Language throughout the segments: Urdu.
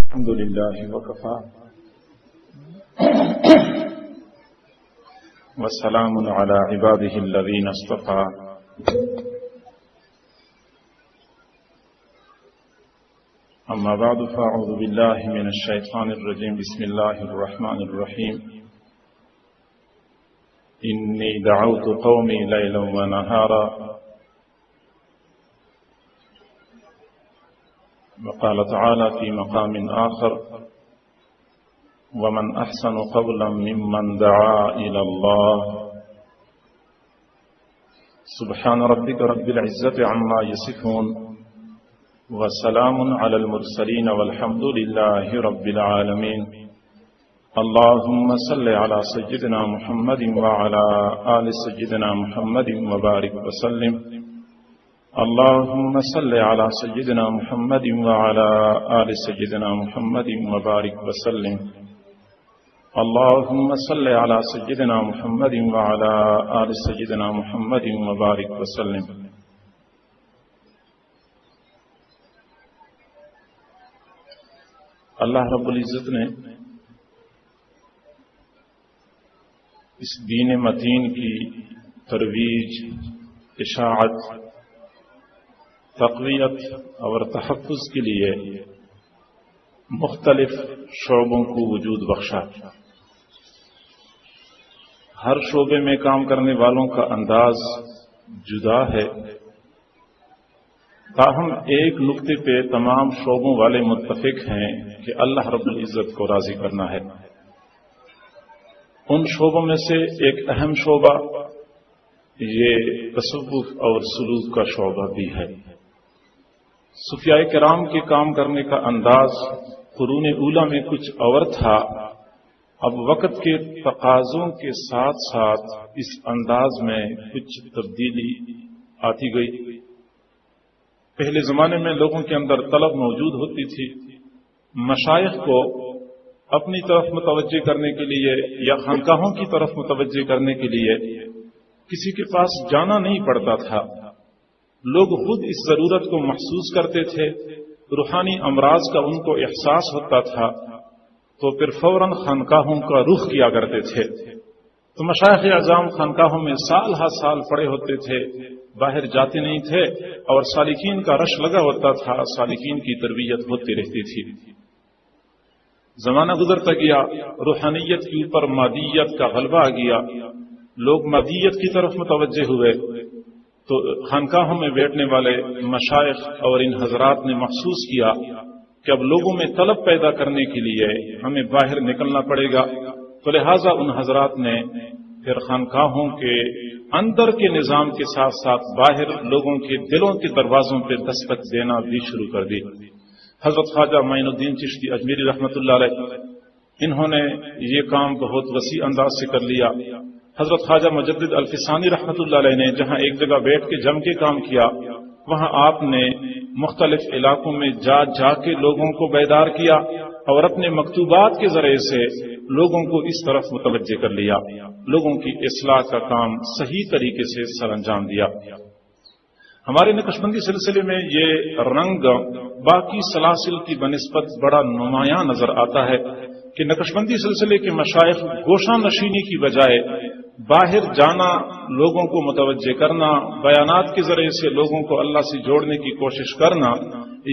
الحمد لله وكفى وسلام على عباده الذين اصطفى أما بعد فأعوذ بالله من الشيطان الرجيم بسم الله الرحمن الرحيم إني دعوت قومي ليلا ونهارا وقال تعالى في مقام آخر ومن أحسن قولا ممن دعا إلى الله سبحان ربك رب العزة عما يصفون وسلام على المرسلين والحمد لله رب العالمين اللهم صل على سيدنا محمد وعلى آل سيدنا محمد وبارك وسلم اللهم صل على سيدنا محمد وعلى آل سيدنا محمد وبارك وسلم اللهم صل على سيدنا محمد وعلى آل سيدنا محمد وبارك وسلم اللہ رب العزت نے اس دین متین کی ترویج، اشاعت، تقویت اور تحفظ کے لیے مختلف شعبوں کو وجود بخشا۔ ہر شعبے میں کام کرنے والوں کا انداز جدا ہے، تاہم ایک نقطے پہ تمام شعبوں والے متفق ہیں کہ اللہ رب العزت کو راضی کرنا ہے۔ ان شعبوں میں سے ایک اہم شعبہ یہ تصوف اور سلوک کا شعبہ بھی ہے۔ صوفیاء کرام کے کام کرنے کا انداز قرون اولیٰ میں کچھ اور تھا، اب وقت کے تقاضوں کے ساتھ ساتھ اس انداز میں کچھ تبدیلی آتی گئی۔ پہلے زمانے میں لوگوں کے اندر طلب موجود ہوتی تھی، مشائخ کو اپنی طرف متوجہ کرنے کے لیے یا خانقاہوں کی طرف متوجہ کرنے کے لیے کسی کے پاس جانا نہیں پڑتا تھا، لوگ خود اس ضرورت کو محسوس کرتے تھے، روحانی امراض کا ان کو احساس ہوتا تھا تو پھر فوراً خانقاہوں کا رخ کیا کرتے تھے۔ تو مشائخ اعظام خانقاہوں میں سال ہر سال پڑے ہوتے تھے، باہر جاتے نہیں تھے اور سالکین کا رش لگا ہوتا تھا، سالکین کی تربیت ہوتی رہتی تھی۔ زمانہ گزرتا گیا، روحانیت کے اوپر مادیت کا غلبہ آ گیا، لوگ مادیت کی طرف متوجہ ہوئے، تو خانقاہوں میں بیٹھنے والے مشائخ اور ان حضرات نے محسوس کیا کہ اب لوگوں میں طلب پیدا کرنے کے لیے ہمیں باہر نکلنا پڑے گا، تو لہٰذا ان حضرات نے پھر خانقاہوں کے اندر کے نظام کے ساتھ ساتھ باہر لوگوں کے دلوں کے دروازوں پہ دستک دینا بھی شروع کر دی۔ حضرت خواجہ معین الدین چشتی اجمیری رحمۃ اللہ علیہ انہوں نے یہ کام بہت وسیع انداز سے کر لیا۔ حضرت خواجہ مجدد الفسانی رحمۃ اللہ علیہ نے جہاں ایک جگہ بیٹھ کے جم کے کام کیا، وہاں آپ نے مختلف علاقوں میں جا جا کے لوگوں کو بیدار کیا اور اپنے مکتوبات کے ذریعے سے لوگوں کو اس طرف متوجہ کر لیا، لوگوں کی اصلاح کا کام صحیح طریقے سے سر انجام دیا۔ ہمارے نقشبندی سلسلے میں یہ رنگ باقی سلاسل کی بنسبت بڑا نمایاں نظر آتا ہے کہ نقشبندی سلسلے کے مشائخ گوشہ نشینی کی بجائے باہر جانا، لوگوں کو متوجہ کرنا، بیانات کے ذریعے سے لوگوں کو اللہ سے جوڑنے کی کوشش کرنا،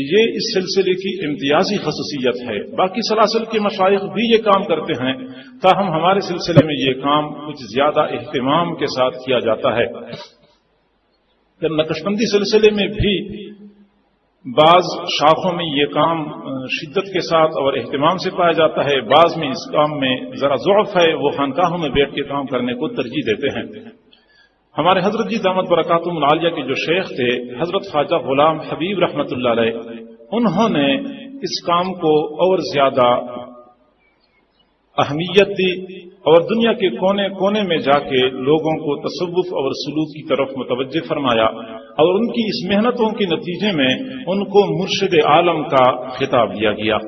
یہ اس سلسلے کی امتیازی خصوصیت ہے۔ باقی سلاسل کے مشائخ بھی یہ کام کرتے ہیں، تاہم ہمارے سلسلے میں یہ کام کچھ زیادہ اہتمام کے ساتھ کیا جاتا ہے۔ نقشبندی سلسلے میں بھی بعض شاخوں میں یہ کام شدت کے ساتھ اور اہتمام سے پایا جاتا ہے، بعض میں اس کام میں ذرا ضعف ہے، وہ خانقاہوں میں بیٹھ کے کام کرنے کو ترجیح دیتے ہیں۔ ہمارے حضرت جی دامت برکاتہم العالیہ کے جو شیخ تھے حضرت خواجہ غلام حبیب رحمۃ اللہ علیہ، انہوں نے اس کام کو اور زیادہ اہمیت دی اور دنیا کے کونے کونے میں جا کے لوگوں کو تصوف اور سلوک کی طرف متوجہ فرمایا، اور ان کی اس محنتوں کے نتیجے میں ان کو مرشد عالم کا خطاب دیا گیا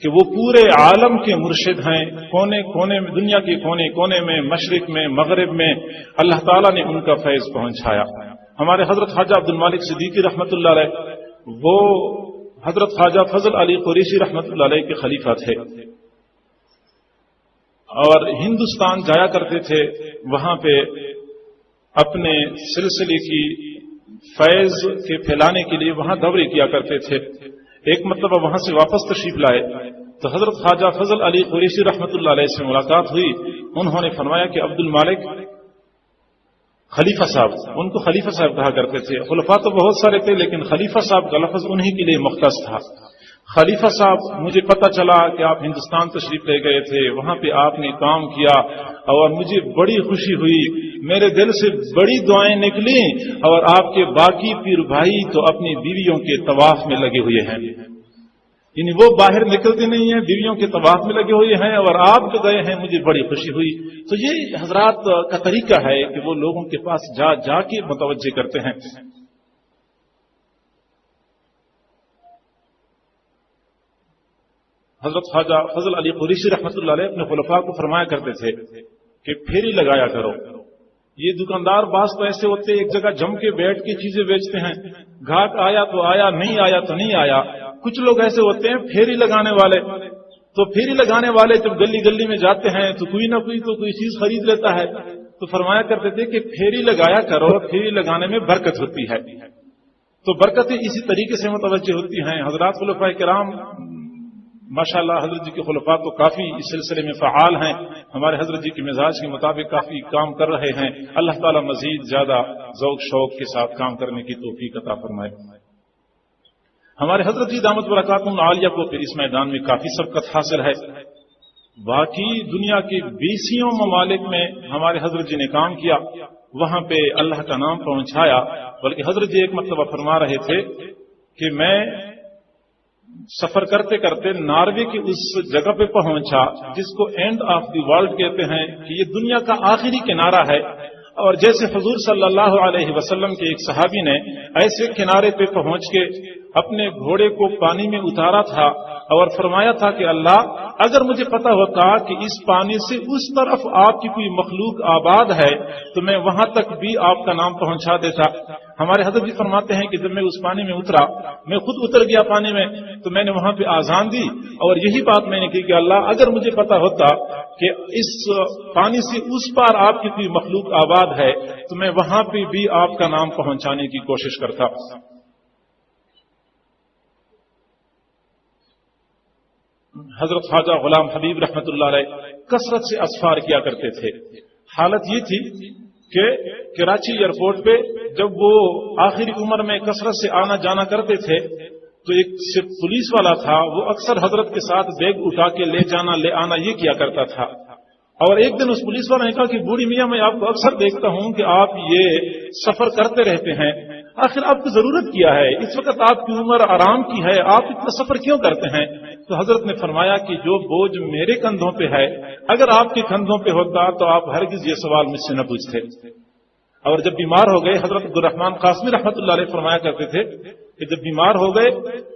کہ وہ پورے عالم کے مرشد ہیں، کونے کونے میں، دنیا کے کونے کونے میں، مشرق میں، مغرب میں اللہ تعالیٰ نے ان کا فیض پہنچایا۔ ہمارے حضرت خواجہ عبد المالک صدیقی رحمۃ اللہ علیہ وہ حضرت خواجہ فضل علی قریشی رحمۃ اللہ علیہ کے خلیفہ تھے اور ہندوستان جایا کرتے تھے، وہاں پہ اپنے سلسلے کی فیض کے پھیلانے کے لیے وہاں دورے کیا کرتے تھے۔ ایک مرتبہ وہاں سے واپس تشریف لائے تو حضرت خواجہ فضل علی قریشی رحمۃ اللہ علیہ سے ملاقات ہوئی۔ انہوں نے فرمایا کہ عبد المالک خلیفہ صاحب، ان کو خلیفہ صاحب کہا کرتے تھے، خلفاء تو بہت سارے تھے لیکن خلیفہ صاحب کا لفظ انہی کے لیے مختص تھا۔ خلیفہ صاحب، مجھے پتہ چلا کہ آپ ہندوستان تشریف لے گئے تھے، وہاں پہ آپ نے کام کیا اور مجھے بڑی خوشی ہوئی، میرے دل سے بڑی دعائیں نکلیں، اور آپ کے باقی پیر بھائی تو اپنی بیویوں کے طواف میں لگے ہوئے ہیں، یعنی وہ باہر نکلتے نہیں ہیں، بیویوں کے طواف میں لگے ہوئے ہیں، اور آپ جو گئے ہیں مجھے بڑی خوشی ہوئی۔ تو یہ حضرات کا طریقہ ہے کہ وہ لوگوں کے پاس جا جا کے متوجہ کرتے ہیں۔ حضرت خواجہ فضل علی قریشی رحمۃ اللہ علیہ اپنے خلفاء کو فرمایا کرتے تھے کہ پھیری لگایا کرو۔ یہ دکاندار بعض تو ایسے ہوتے ایک جگہ جم کے بیٹھ کے چیزیں بیچتے ہیں، گاہک آیا تو آیا، نہیں آیا تو نہیں آیا۔ کچھ لوگ ایسے ہوتے ہیں پھیری لگانے والے، تو پھیری لگانے والے جب گلی گلی میں جاتے ہیں تو کوئی نہ کوئی چیز خرید لیتا ہے۔ تو فرمایا کرتے تھے کہ پھیری لگایا کرو، پھیری لگانے میں برکت ہوتی ہے۔ تو برکتیں اسی طریقے سے متوجہ ہوتی ہیں۔ حضرات خلفاء کرام ماشاءاللہ حضرت جی کے خلفاء تو کافی اس سلسلے میں فعال ہیں، ہمارے حضرت جی کے مزاج کے مطابق کافی کام کر رہے ہیں۔ اللہ تعالیٰ مزید زیادہ ذوق شوق کے ساتھ کام کرنے کی توفیق عطا فرمائے۔ ہمارے حضرت جی دامت برکاتہم العالیہ کو پھر اس میدان میں کافی سبقت حاصل ہے۔ باقی دنیا کے 20 ممالک میں ہمارے حضرت جی نے کام کیا، وہاں پہ اللہ کا نام پہنچایا۔ بلکہ حضرت جی ایک مرتبہ فرما رہے تھے کہ میں سفر کرتے کرتے ناروے کی اس جگہ پہ پہنچا جس کو اینڈ آف دی ورلڈ کہتے ہیں، کہ یہ دنیا کا آخری کنارہ ہے، اور جیسے حضور صلی اللہ علیہ وسلم کے ایک صحابی نے ایسے کنارے پہ پہنچ کے اپنے گھوڑے کو پانی میں اتارا تھا اور فرمایا تھا کہ اللہ اگر مجھے پتا ہوتا کہ اس پانی سے اس طرف آپ کی کوئی مخلوق آباد ہے تو میں وہاں تک بھی آپ کا نام پہنچا دیتا۔ ہمارے حضرت جی فرماتے ہیں کہ جب میں اس پانی میں اترا، میں خود اتر گیا پانی میں، تو میں نے وہاں پہ آذان دی اور یہی بات میں نے کی کہ اللہ اگر مجھے پتا ہوتا کہ اس پانی سے اس پار آپ کی کوئی مخلوق آباد ہے تو میں وہاں پہ بھی آپ کا نام پہنچانے کی کوشش کرتا۔ حضرت خواجہ غلام حبیب رحمت اللہ علیہ کثرت سے اسفار کیا کرتے تھے۔ حالت یہ تھی کہ کراچی ایئرپورٹ پہ جب وہ آخری عمر میں کثرت سے آنا جانا کرتے تھے تو ایک پولیس والا تھا، وہ اکثر حضرت کے ساتھ بیگ اٹھا کے لے جانا لے آنا یہ کیا کرتا تھا۔ اور ایک دن اس پولیس والے نے کہا کہ بوڑھی میاں میں آپ کو اکثر دیکھتا ہوں کہ آپ یہ سفر کرتے رہتے ہیں، آخر آپ کو ضرورت کیا ہے؟ اس وقت آپ کی عمر آرام کی ہے، آپ اتنا سفر کیوں کرتے ہیں؟ تو حضرت نے فرمایا کہ جو بوجھ میرے کندھوں پہ ہے اگر آپ کے کندھوں پہ ہوتا تو آپ ہرگز یہ سوال مجھ سے نہ پوچھتے۔ اور جب بیمار ہو گئے، حضرت عبدالرحمان قاسمی رحمۃ اللہ علیہ فرمایا کرتے تھے کہ جب بیمار ہو گئے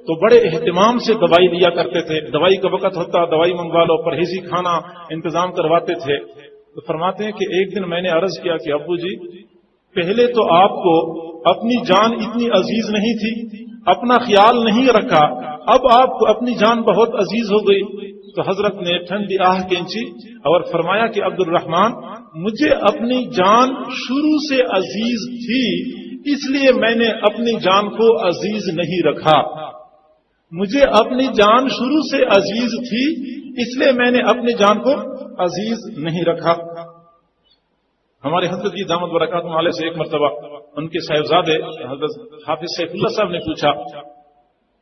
تو بڑے اہتمام سے دوائی لیا کرتے تھے، دوائی کا وقت ہوتا دوائی منگوا لو، پرہیزی کھانا انتظام کرواتے تھے۔ تو فرماتے ہیں کہ ایک دن میں نے عرض کیا کہ ابو جی پہلے تو آپ کو اپنی جان اتنی عزیز نہیں تھی، اپنا خیال نہیں رکھا، اب آپ کو اپنی جان بہت عزیز ہو گئی۔ تو حضرت نے ٹھنڈی آہ کھینچی اور فرمایا کہ عبدالرحمان مجھے اپنی جان شروع سے عزیز تھی، اس لیے میں نے اپنی جان کو عزیز نہیں رکھا۔ مجھے اپنی جان شروع سے عزیز تھی اس لیے میں نے اپنی جان کو عزیز نہیں رکھا۔ ہمارے حضرت جی دامت برکاتہم علیہ سے ایک مرتبہ ان کے صاحبزادے حضرت حافظ سیف اللہ صاحب نے پوچھا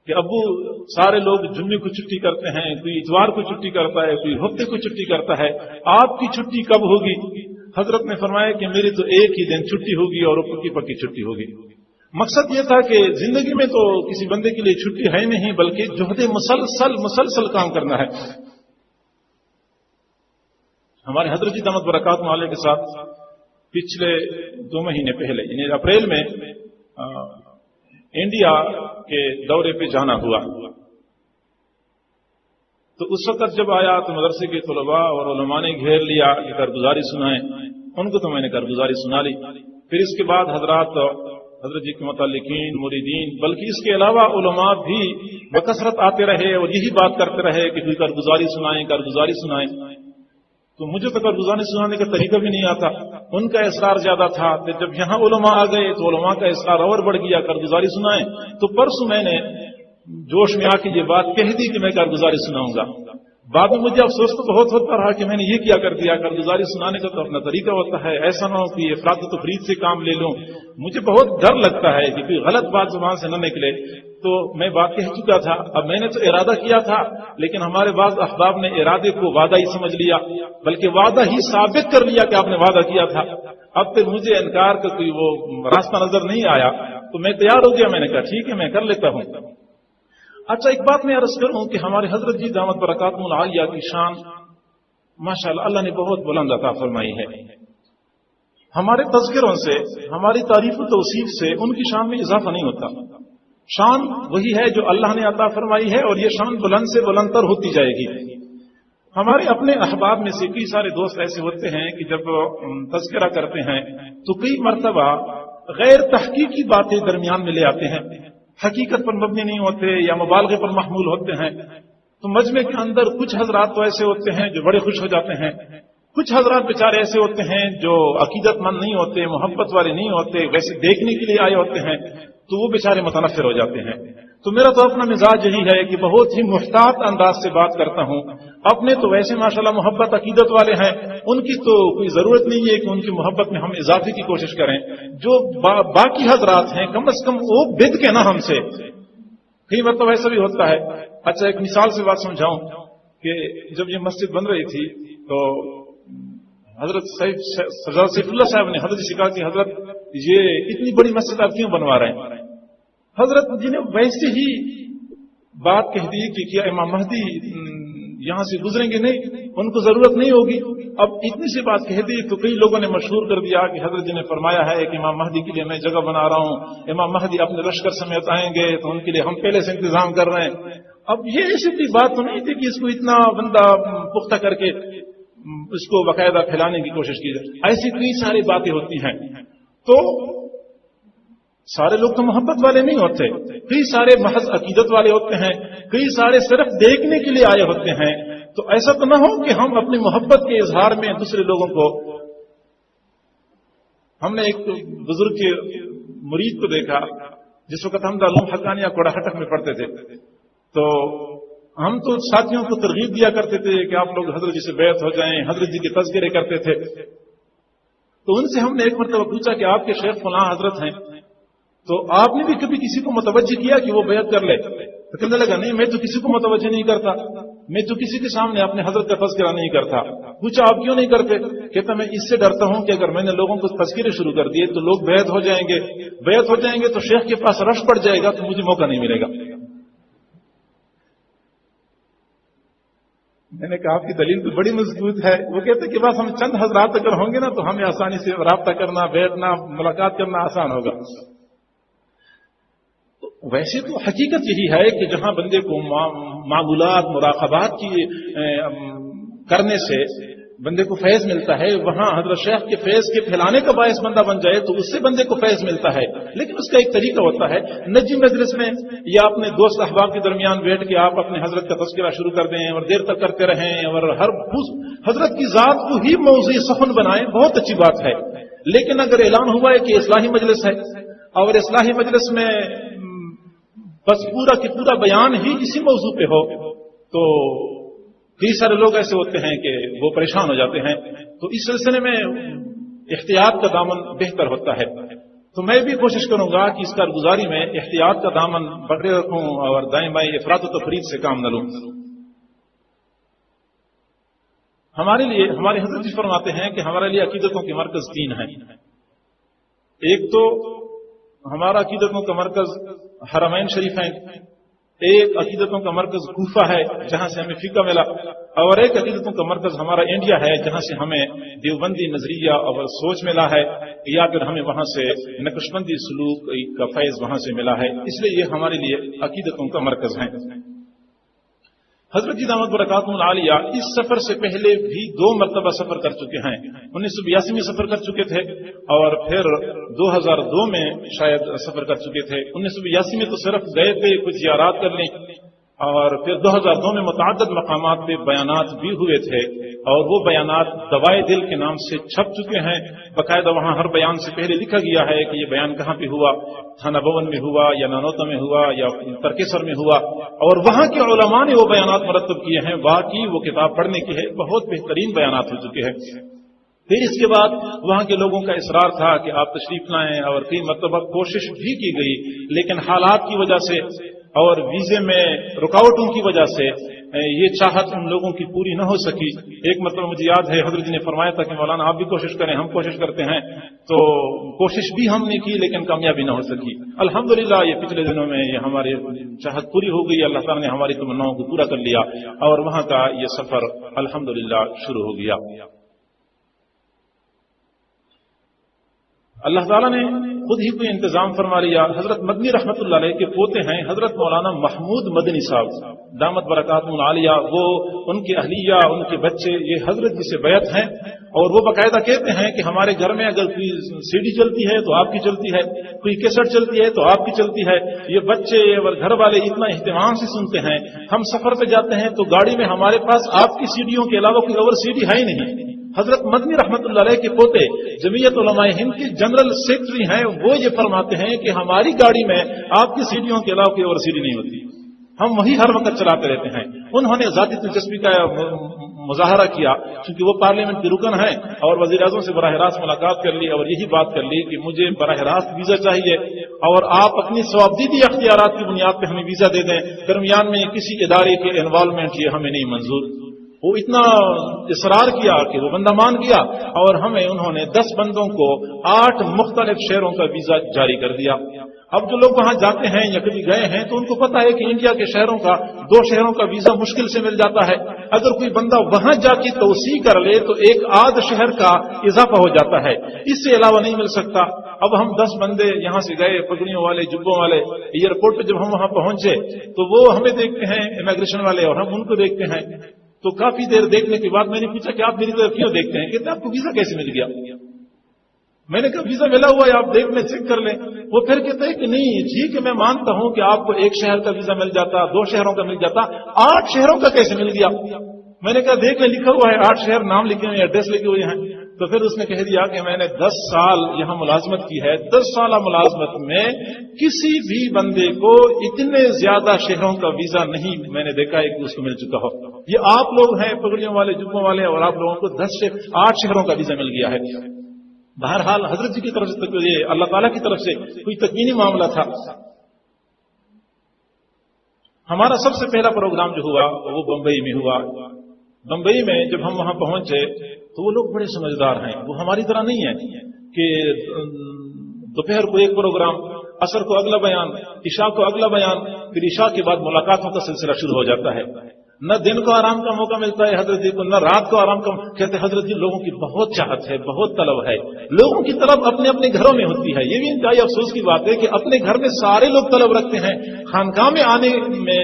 کہ ابو سارے لوگ جمعے کو چھٹی کرتے ہیں، کوئی اتوار کو چھٹی کرتا ہے، کوئی ہفتے کو چھٹی کرتا ہے، آپ کی چھٹی کب ہوگی؟ حضرت نے فرمایا کہ میری تو ایک ہی دن چھٹی ہوگی اور اوپر کی پکی چھٹی ہوگی۔ مقصد یہ تھا کہ زندگی میں تو کسی بندے کے لیے چھٹی ہے نہیں، بلکہ جہد مسلسل کام کرنا ہے۔ ہمارے حضرت جی دامت برکاتہم علیہ کے ساتھ پچھلے 2 مہینے پہلے یعنی اپریل میں انڈیا کے دورے پہ جانا ہوا، تو اس وقت جب آیا تو مدرسے کے طلباء اور علماء نے گھیر لیا کہ کارگزاری سنائیں، ان کو تو میں نے کارگزاری سنا لی۔ پھر اس کے بعد حضرات حضرت جی کے متعلقین مریدین بلکہ اس کے علاوہ علماء بھی بکثرت آتے رہے اور یہی بات کرتے رہے کہ کوئی کارگزاری سنائیں کارگزاری سنائیں. تو مجھے تو کارگزاری سنانے کا طریقہ بھی نہیں آتا. ان کا اصرار زیادہ تھا. جب یہاں علماء آ گئے تو علماء کا اصرار اور بڑھ گیا کارگزاری سنائیں. تو پرسوں میں نے جوش میں آ کے یہ بات کہہ دی کہ میں کارگزاری سناؤں گا. بعد میں مجھے افسوس تو بہت ہوتا رہا کہ میں نے یہ کیا کر دیا. کارگزاری سنانے کا تو اپنا طریقہ ہوتا ہے, ایسا نہ ہو کہ افراط و تفریط سے کام لے لوں. مجھے بہت ڈر لگتا ہے کہ کوئی غلط بات زبان سے نہ نکلے. تو میں بات کہہ چکا تھا. اب میں نے تو ارادہ کیا تھا لیکن ہمارے بعض احباب نے ارادے کو وعدہ ہی سمجھ لیا, بلکہ وعدہ ہی ثابت کر لیا کہ آپ نے وعدہ کیا تھا. اب پھر مجھے انکار کا کوئی وہ راستہ نظر نہیں آیا تو میں تیار ہو گیا. میں نے کہا ٹھیک ہے میں کر لیتا ہوں. اچھا ایک بات میں عرض کروں کہ ہمارے حضرت جی دامت برکاتہم العالیہ کی شان ماشاءاللہ اللہ نے بہت بلند عطا فرمائی ہے. ہمارے تذکروں سے ہماری تعریف و توصیف سے ان کی شان میں اضافہ نہیں ہوتا. شان وہی ہے جو اللہ نے عطا فرمائی ہے اور یہ شان بلند سے بلند تر ہوتی جائے گی. ہمارے اپنے احباب میں سے کئی سارے دوست ایسے ہوتے ہیں کہ جب تذکرہ کرتے ہیں تو کئی مرتبہ غیر تحقیقی باتیں درمیان میں لے آتے ہیں, حقیقت پر مبنی نہیں ہوتے یا مبالغے پر محمول ہوتے ہیں. تو مجمع کے اندر کچھ حضرات تو ایسے ہوتے ہیں جو بڑے خوش ہو جاتے ہیں, کچھ حضرات بیچارے ایسے ہوتے ہیں جو عقیدت مند نہیں ہوتے, محبت والے نہیں ہوتے, ویسے دیکھنے کے لیے آئے ہوتے ہیں تو وہ بیچارے متنفر ہو جاتے ہیں. تو میرا تو اپنا مزاج یہی ہے کہ بہت ہی محتاط انداز سے بات کرتا ہوں. اپنے تو ویسے ماشاءاللہ محبت عقیدت والے ہیں, ان کی تو کوئی ضرورت نہیں ہے کہ ان کی محبت میں ہم اضافے کی کوشش کریں. جو باقی حضرات ہیں کم از کم وہ بد کے نہ ہم سے. کئی مرتبہ ایسا بھی ہوتا ہے. اچھا ایک مثال سے بات سمجھاؤں کہ جب یہ مسجد بن رہی تھی تو حضرت سیف اللہ صاحب نے حضرت سے کہا کہ حضرت یہ اتنی بڑی مسجد آپ کیوں بنوا رہے ہیں. حضرت جی نے ویسے ہی بات کہہ دی کہ کیا امام مہدی یہاں سے گزریں گے, نہیں ان کو ضرورت نہیں ہوگی. اب اتنی سی بات کہہ دی تو کئی لوگوں نے مشہور کر دیا کہ حضرت جی نے فرمایا ہے کہ امام مہدی کے لیے میں جگہ بنا رہا ہوں, امام مہدی اپنے لشکر سمیت آئیں گے تو ان کے لیے ہم پہلے سے انتظام کر رہے ہیں. اب یہ ایسی کوئی بات تو نہیں تھی کہ اس کو اتنا بندہ پختہ کر کے اس کو باقاعدہ پھیلانے کی کوشش کی جائے. ایسی کئی ساری باتیں ہوتی ہیں. تو سارے لوگ تو محبت والے نہیں ہوتے, کئی سارے محض عقیدت والے ہوتے ہیں, کئی سارے صرف دیکھنے کے لیے آئے ہوتے ہیں. تو ایسا تو نہ ہو کہ ہم اپنی محبت کے اظہار میں دوسرے لوگوں کو. ہم نے ایک بزرگ کے مرید کو دیکھا جس وقت ہم دارالعلوم حقانیہ کوڑا ہٹک میں پڑھتے تھے, تو ہم تو ساتھیوں کو ترغیب دیا کرتے تھے کہ آپ لوگ حضرت جی سے بیعت ہو جائیں, حضرت جی کے تذکرے کرتے تھے. تو ان سے ہم نے ایک مرتبہ پوچھا کہ آپ کے شیخ فلاں حضرت ہیں, تو آپ نے بھی کبھی کسی کو متوجہ کیا کہ وہ بیعت کر لے؟ تو کہنے لگا نہیں میں تو کسی کو متوجہ نہیں کرتا, میں تو کسی کے سامنے اپنے حضرت کا تذکرہ نہیں کرتا. پوچھا آپ کیوں نہیں کرتے؟ کہتا میں اس سے ڈرتا ہوں کہ اگر میں نے لوگوں کو تذکرے شروع کر دیے تو لوگ بیعت ہو جائیں گے, بیعت ہو جائیں گے تو شیخ کے پاس رش پڑ جائے گا تو مجھے موقع نہیں ملے گا. میں نے کہا آپ کی دلیل تو بڑی مضبوط ہے. وہ کہتے کہ بس ہم چند حضرات اگر ہوں گے نا تو ہمیں آسانی سے رابطہ کرنا, بیٹھنا, ملاقات کرنا آسان ہوگا. ویسے تو حقیقت یہی ہے کہ جہاں بندے کو معمولات مراقبات کی کرنے سے بندے کو فیض ملتا ہے, وہاں حضرت شیخ کے فیض کے پھیلانے کا باعث بندہ بن جائے تو اس سے بندے کو فیض ملتا ہے. لیکن اس کا ایک طریقہ ہوتا ہے, نجی مجلس میں یا اپنے دوست احباب کے درمیان بیٹھ کے آپ اپنے حضرت کا تذکرہ شروع کر دیں اور دیر تک کرتے رہیں اور ہر حضرت کی ذات کو ہی موضوع سخن بنائیں, بہت اچھی بات ہے. لیکن اگر اعلان ہوا ہے کہ اصلاحی مجلس ہے اور اصلاحی مجلس میں بس پورا کی پورا بیان ہی اسی موضوع پہ ہو تو کئی سارے لوگ ایسے ہوتے ہیں کہ وہ پریشان ہو جاتے ہیں. تو اس سلسلے میں احتیاط کا دامن بہتر ہوتا ہے. تو میں بھی کوشش کروں گا کہ اس کارگزاری میں احتیاط کا دامن پکڑے رکھوں اور دائیں بائیں افراط و تفریط سے کام نہ لوں. ہمارے لیے ہمارے حضرت جی فرماتے ہیں کہ ہمارے لیے عقیدتوں کے مرکز 3 ہیں. ایک تو ہمارا عقیدتوں کا مرکز حرمین شریفین, ایک عقیدتوں کا مرکز کوفہ ہے جہاں سے ہمیں فقہ ملا, اور ایک عقیدتوں کا مرکز ہمارا انڈیا ہے جہاں سے ہمیں دیوبندی نظریہ اور سوچ ملا ہے, یا پھر ہمیں وہاں سے نقشبندی سلوک کا فیض وہاں سے ملا ہے. اس لیے یہ ہمارے لیے عقیدتوں کا مرکز ہیں. حضرت جی دامت برکاتہم العالیہ اس سفر سے پہلے بھی 2 مرتبہ سفر کر چکے ہیں. 1982 میں سفر کر چکے تھے اور پھر 2002 میں شاید سفر کر چکے تھے. 1982 میں تو صرف گئے تھے کچھ زیارات کر لیں، اور پھر 2002 میں متعدد مقامات پہ بیانات بھی ہوئے تھے، اور وہ بیانات دوائے دل کے نام سے چھپ چکے ہیں. باقاعدہ وہاں ہر بیان سے پہلے لکھا گیا ہے کہ یہ بیان کہاں پہ ہوا، تھانہ بھون میں ہوا یا نانوتا میں ہوا یا ترکیسر میں ہوا، اور وہاں کے علماء نے وہ بیانات مرتب کیے ہیں. واقعی وہ کتاب پڑھنے کی ہے، بہت بہترین بیانات ہو چکے ہیں. پھر اس کے بعد وہاں کے لوگوں کا اصرار تھا کہ آپ تشریف لائیں، اور کئی مرتبہ کوشش بھی کی گئی، لیکن حالات کی وجہ سے اور ویزے میں رکاوٹوں کی وجہ سے یہ چاہت ان لوگوں کی پوری نہ ہو سکی. ایک مرتبہ مجھے یاد ہے حضرت جی نے فرمایا تھا کہ مولانا آپ بھی کوشش کریں، ہم کوشش کرتے ہیں. تو کوشش بھی ہم نے کی لیکن کامیابی نہ ہو سکی. الحمدللہ یہ پچھلے دنوں میں یہ ہماری چاہت پوری ہو گئی، اللہ تعالیٰ نے ہماری تمناؤں کو پورا کر لیا، اور وہاں کا یہ سفر الحمدللہ شروع ہو گیا. اللہ تعالیٰ نے خود ہی کوئی انتظام فرما لیا. حضرت مدنی رحمت اللہ علیہ کے پوتے ہیں حضرت مولانا محمود مدنی صاحب دامت برکاتہم العالیہ، وہ ان کی اہلیہ، ان کے بچے یہ حضرت جی سے بیعت ہیں، اور وہ باقاعدہ کہتے ہیں کہ ہمارے گھر میں اگر کوئی سی ڈی چلتی ہے تو آپ کی چلتی ہے، کوئی کیسٹ چلتی ہے تو آپ کی چلتی ہے. یہ بچے اور گھر والے اتنا اہتمام سے سنتے ہیں. ہم سفر پہ جاتے ہیں تو گاڑی میں ہمارے پاس آپ کی سی ڈیوں کے علاوہ کوئی اور سی ڈی ہے ہی نہیں. حضرت مدنی رحمت اللہ علیہ کے پوتے جمعیت علماء ہند کے جنرل سیکرٹری ہیں، وہ یہ فرماتے ہیں کہ ہماری گاڑی میں آپ کی سیڑھیوں کے علاوہ کوئی اور سیڑھی نہیں ہوتی، ہم وہی ہر وقت چلاتے رہتے ہیں. انہوں نے ذاتی دلچسپی کا مظاہرہ کیا، چونکہ وہ پارلیمنٹ کے رکن ہیں، اور وزیر اعظم سے براہ راست ملاقات کر لی اور یہی بات کر لی کہ مجھے براہ راست ویزا چاہیے، اور آپ اپنی ثوابدیدی اختیارات کی بنیاد پہ ہمیں ویزا دے دیں، درمیان میں کسی ادارے کے انوالومنٹ یہ ہمیں نہیں منظور. وہ اتنا اصرار کیا کہ وہ بندہ مان گیا، اور ہمیں انہوں نے 10 بندوں کو 8 مختلف شہروں کا ویزا جاری کر دیا. اب جو لوگ وہاں جاتے ہیں یا کبھی گئے ہیں تو ان کو پتا ہے کہ انڈیا کے شہروں کا 2 شہروں کا ویزا مشکل سے مل جاتا ہے. اگر کوئی بندہ وہاں جا کے توسیع کر لے تو 1 آدھ شہر کا اضافہ ہو جاتا ہے، اس سے علاوہ نہیں مل سکتا. اب ہم 10 بندے یہاں سے گئے، پگڑیوں والے، جبوں والے. ایئرپورٹ پہ جب ہم وہاں پہنچے تو وہ ہمیں دیکھتے ہیں امیگریشن والے، اور ہم ان کو دیکھتے ہیں. تو کافی دیر دیکھنے کے بعد میں نے پوچھا کہ آپ میری طرف کیوں دیکھتے ہیں؟ کہتے ہیں آپ کو ویزا کیسے مل گیا؟ میں نے کہا ویزا ملا ہوا ہے، آپ دیکھ لیں، چیک کر لیں. وہ پھر کہتے ہیں کہ نہیں ٹھیک ہے میں مانتا ہوں کہ آپ کو 1 شہر کا ویزا مل جاتا، 2 شہروں کا مل جاتا، 8 شہروں کا کیسے مل گیا؟ میں نے کہا دیکھ لیں لکھا ہوا ہے، 8 شہر نام لکھے ہوئے، ایڈریس لکھے ہوئے ہیں. تو پھر اس نے کہہ دیا کہ میں نے 10 سال یہاں ملازمت کی ہے، 10 سالہ ملازمت میں کسی بھی بندے کو اتنے زیادہ شہروں کا ویزا نہیں میں نے دیکھا ہے کہ اس کو مل چکا ہو. یہ آپ لوگ ہیں پگڑیوں والے، جبوں والے، اور آپ لوگوں کو 8 شہروں کا ویزا مل گیا ہے. بہرحال حضرت جی کی طرف سے یہ اللہ تعالیٰ کی طرف سے کوئی تکوینی معاملہ تھا. ہمارا سب سے پہلا پروگرام جو ہوا وہ بمبئی میں ہوا. بمبئی میں جب ہم وہاں پہنچے تو وہ لوگ بڑے سمجھدار ہیں، وہ ہماری طرح نہیں ہے کہ دوپہر کو ایک پروگرام، عصر کو اگلا بیان، عشاء کو اگلا بیان، پھر عشاء کے بعد ملاقاتوں کا سلسلہ شروع ہو جاتا ہے. نہ دن کو آرام کا موقع ملتا ہے حضرت جی کو، نہ رات کو آرام کا. کہتے حضرت جی لوگوں کی بہت چاہت ہے، بہت طلب ہے. لوگوں کی طلب اپنے اپنے گھروں میں ہوتی ہے. یہ بھی انتہائی افسوس کی بات ہے کہ اپنے گھر میں سارے لوگ طلب رکھتے ہیں، خانقاہ میں آنے میں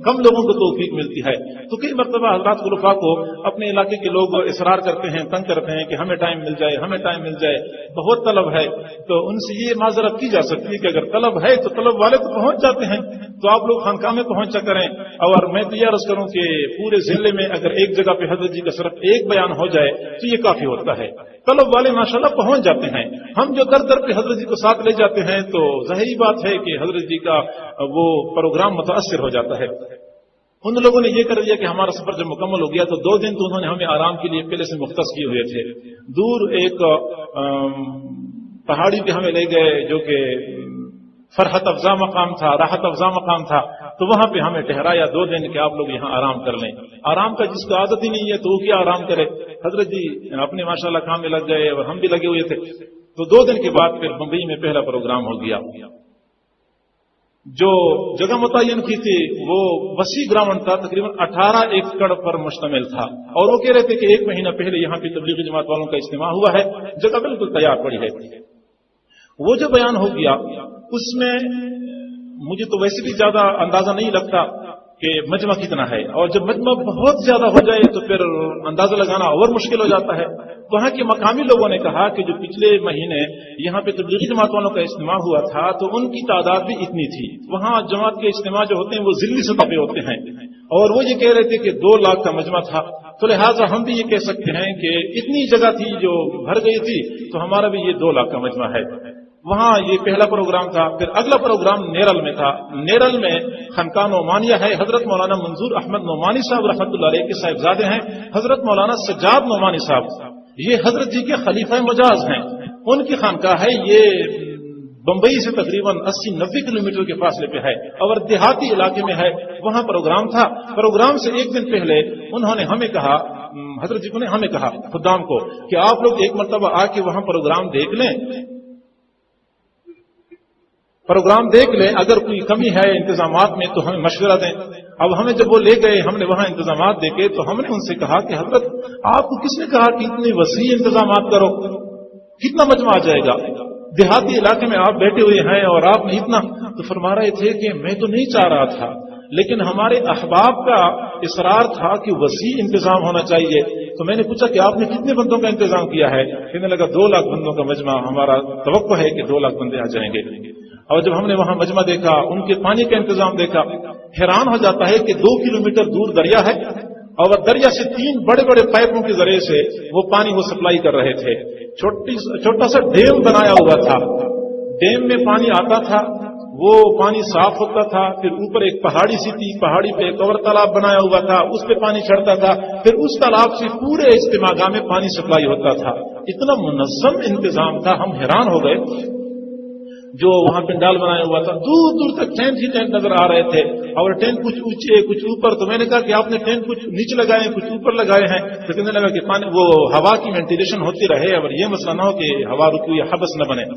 کم لوگوں کو توفیق ملتی ہے. تو کئی مرتبہ حضرات خلفاء کو اپنے علاقے کے لوگ اصرار کرتے ہیں، تنگ کرتے ہیں کہ ہمیں ٹائم مل جائے، ہمیں ٹائم مل جائے، بہت طلب ہے. تو ان سے یہ معذرت کی جا سکتی ہے کہ اگر طلب ہے تو طلب والے تو پہنچ جاتے ہیں، تو آپ لوگ خانقاہ میں پہنچا کریں. اور میں تو یہ عرض کروں کہ پورے ضلع میں اگر ایک جگہ پہ حضرت جی کا صرف ایک بیان ہو جائے تو یہ کافی ہوتا ہے. طلب والے ماشاءاللہ پہنچ جاتے ہیں. ہم جو در در پہ حضرت جی کو ساتھ لے جاتے ہیں تو ظاہری بات ہے کہ حضرت جی کا وہ پروگرام متاثر ہو جاتا ہے. ان لوگوں نے یہ کر دیا کہ ہمارا سفر جب مکمل ہو گیا تو 2 دن تو انہوں نے ہمیں آرام کے لیے پہلے سے مختص کیے ہوئے تھے. دور ایک پہاڑی پہ ہمیں لے گئے جو کہ فرحت افزا مقام تھا، راحت افزا مقام تھا. تو وہاں پہ ہمیں ٹھہرایا 2 دن کہ آپ لوگ یہاں آرام کر لیں. آرام کا جس کو عادت ہی نہیں ہے تو وہ کیا آرام کرے. حضرت جی اپنے ماشاءاللہ کام میں لگ گئے اور ہم بھی لگے ہوئے تھے. تو 2 دن کے بعد پھر بمبئی میں پہلا پروگرام ہو گیا. جو جگہ متعین کی تھی وہ وسیع گراؤنڈ تھا، تقریباً 18 ایکڑ پر مشتمل تھا. اور وہ کہہ رہے تھے کہ 1 مہینہ پہلے یہاں پہ تبلیغی جماعت والوں کا اجتماع ہوا ہے، جگہ بالکل تیار پڑی ہے. وہ جو بیان ہو گیا اس میں مجھے تو ویسے بھی زیادہ اندازہ نہیں لگتا کہ مجمع کتنا ہے، اور جب مجمع بہت زیادہ ہو جائے تو پھر اندازہ لگانا اور مشکل ہو جاتا ہے۔ وہاں کے مقامی لوگوں نے کہا کہ جو پچھلے مہینے یہاں پہ تبلیغی جماعت والوں کا اجتماع ہوا تھا تو ان کی تعداد بھی اتنی تھی۔ وہاں جماعت کے اجتماع جو ہوتے ہیں وہ ذلی سطح پہ ہوتے ہیں، اور وہ یہ کہہ رہے تھے کہ 2 لاکھ کا مجمع تھا، تو لہٰذا ہم بھی یہ کہہ سکتے ہیں کہ اتنی جگہ تھی جو بھر گئی تھی، تو ہمارا بھی یہ 2 لاکھ کا مجمع ہے۔ وہاں یہ پہلا پروگرام تھا۔ پھر اگلا پروگرام نیرل میں تھا۔ نیرل میں خانقاہ نعمانیہ ہے، حضرت مولانا منظور احمد نعمانی صاحب رحمۃ اللہ علیہ کے صاحبزادے ہیں، حضرت مولانا سجاد نعمانی صاحب، یہ حضرت جی کے خلیفہ مجاز ہیں، ان کی خانقاہ ہے۔ یہ بمبئی سے تقریباً 80-90 کلومیٹر کے فاصلے پہ ہے اور دیہاتی علاقے میں ہے۔ وہاں پروگرام تھا۔ پروگرام سے ایک دن پہلے انہوں نے ہمیں کہا، حضرت جی نے ہمیں کہا خدام کو کہ آپ لوگ ایک مرتبہ آ کے وہاں پروگرام دیکھ لیں، پروگرام دیکھ لیں، اگر کوئی کمی ہے انتظامات میں تو ہمیں مشورہ دیں۔ اب ہمیں جب وہ لے گئے، ہم نے وہاں انتظامات دیکھے تو ہم نے ان سے کہا کہ حضرت آپ کو کس نے کہا کہ اتنے وسیع انتظامات کرو، کتنا مجمع آ جائے گا، دیہاتی علاقے میں آپ بیٹھے ہوئے ہیں اور آپ نے اتنا۔ تو فرما رہے تھے کہ میں تو نہیں چاہ رہا تھا، لیکن ہمارے احباب کا اصرار تھا کہ وسیع انتظام ہونا چاہیے۔ تو میں نے پوچھا کہ آپ نے کتنے بندوں کا انتظام کیا ہے؟ کہنے لگا 2 لاکھ بندوں کا مجمع، ہمارا توقع ہے کہ 2 لاکھ بندے آ جائیں گے۔ اور جب ہم نے وہاں مجمع دیکھا، ان کے پانی کا انتظام دیکھا، حیران ہو جاتا ہے کہ 2 کلومیٹر دور دریا ہے اور دریا سے 3 بڑے بڑے پائپوں کے ذریعے سے وہ پانی وہ سپلائی کر رہے تھے۔ چھوٹا سا ڈیم بنایا ہوا تھا، ڈیم میں پانی آتا تھا، وہ پانی صاف ہوتا تھا، پھر اوپر ایک پہاڑی سی تھی، پہاڑی پہ ایک اور تالاب بنایا ہوا تھا، اس پہ پانی چڑھتا تھا، پھر اس تالاب سے پورے اجتماع گاہ میں پانی سپلائی ہوتا تھا۔ اتنا منظم انتظام تھا، ہم حیران ہو گئے۔ جو وہاں پنڈال بنایا ہوا تھا، دور دور تک ٹینٹ ہی ٹینٹ نظر آ رہے تھے، اور ٹینٹ کچھ اونچے کچھ اوپر۔ تو میں نے کہا کہ آپ نے ٹینٹ کچھ نیچے لگائے ہیں، کچھ اوپر لگائے ہیں؟ تو کہنے لگا کہ پانی وہ ہوا کی وینٹیلیشن ہوتی رہے اور یہ مسئلہ نہ ہو کہ ہوا رکی حبس نہ بنے۔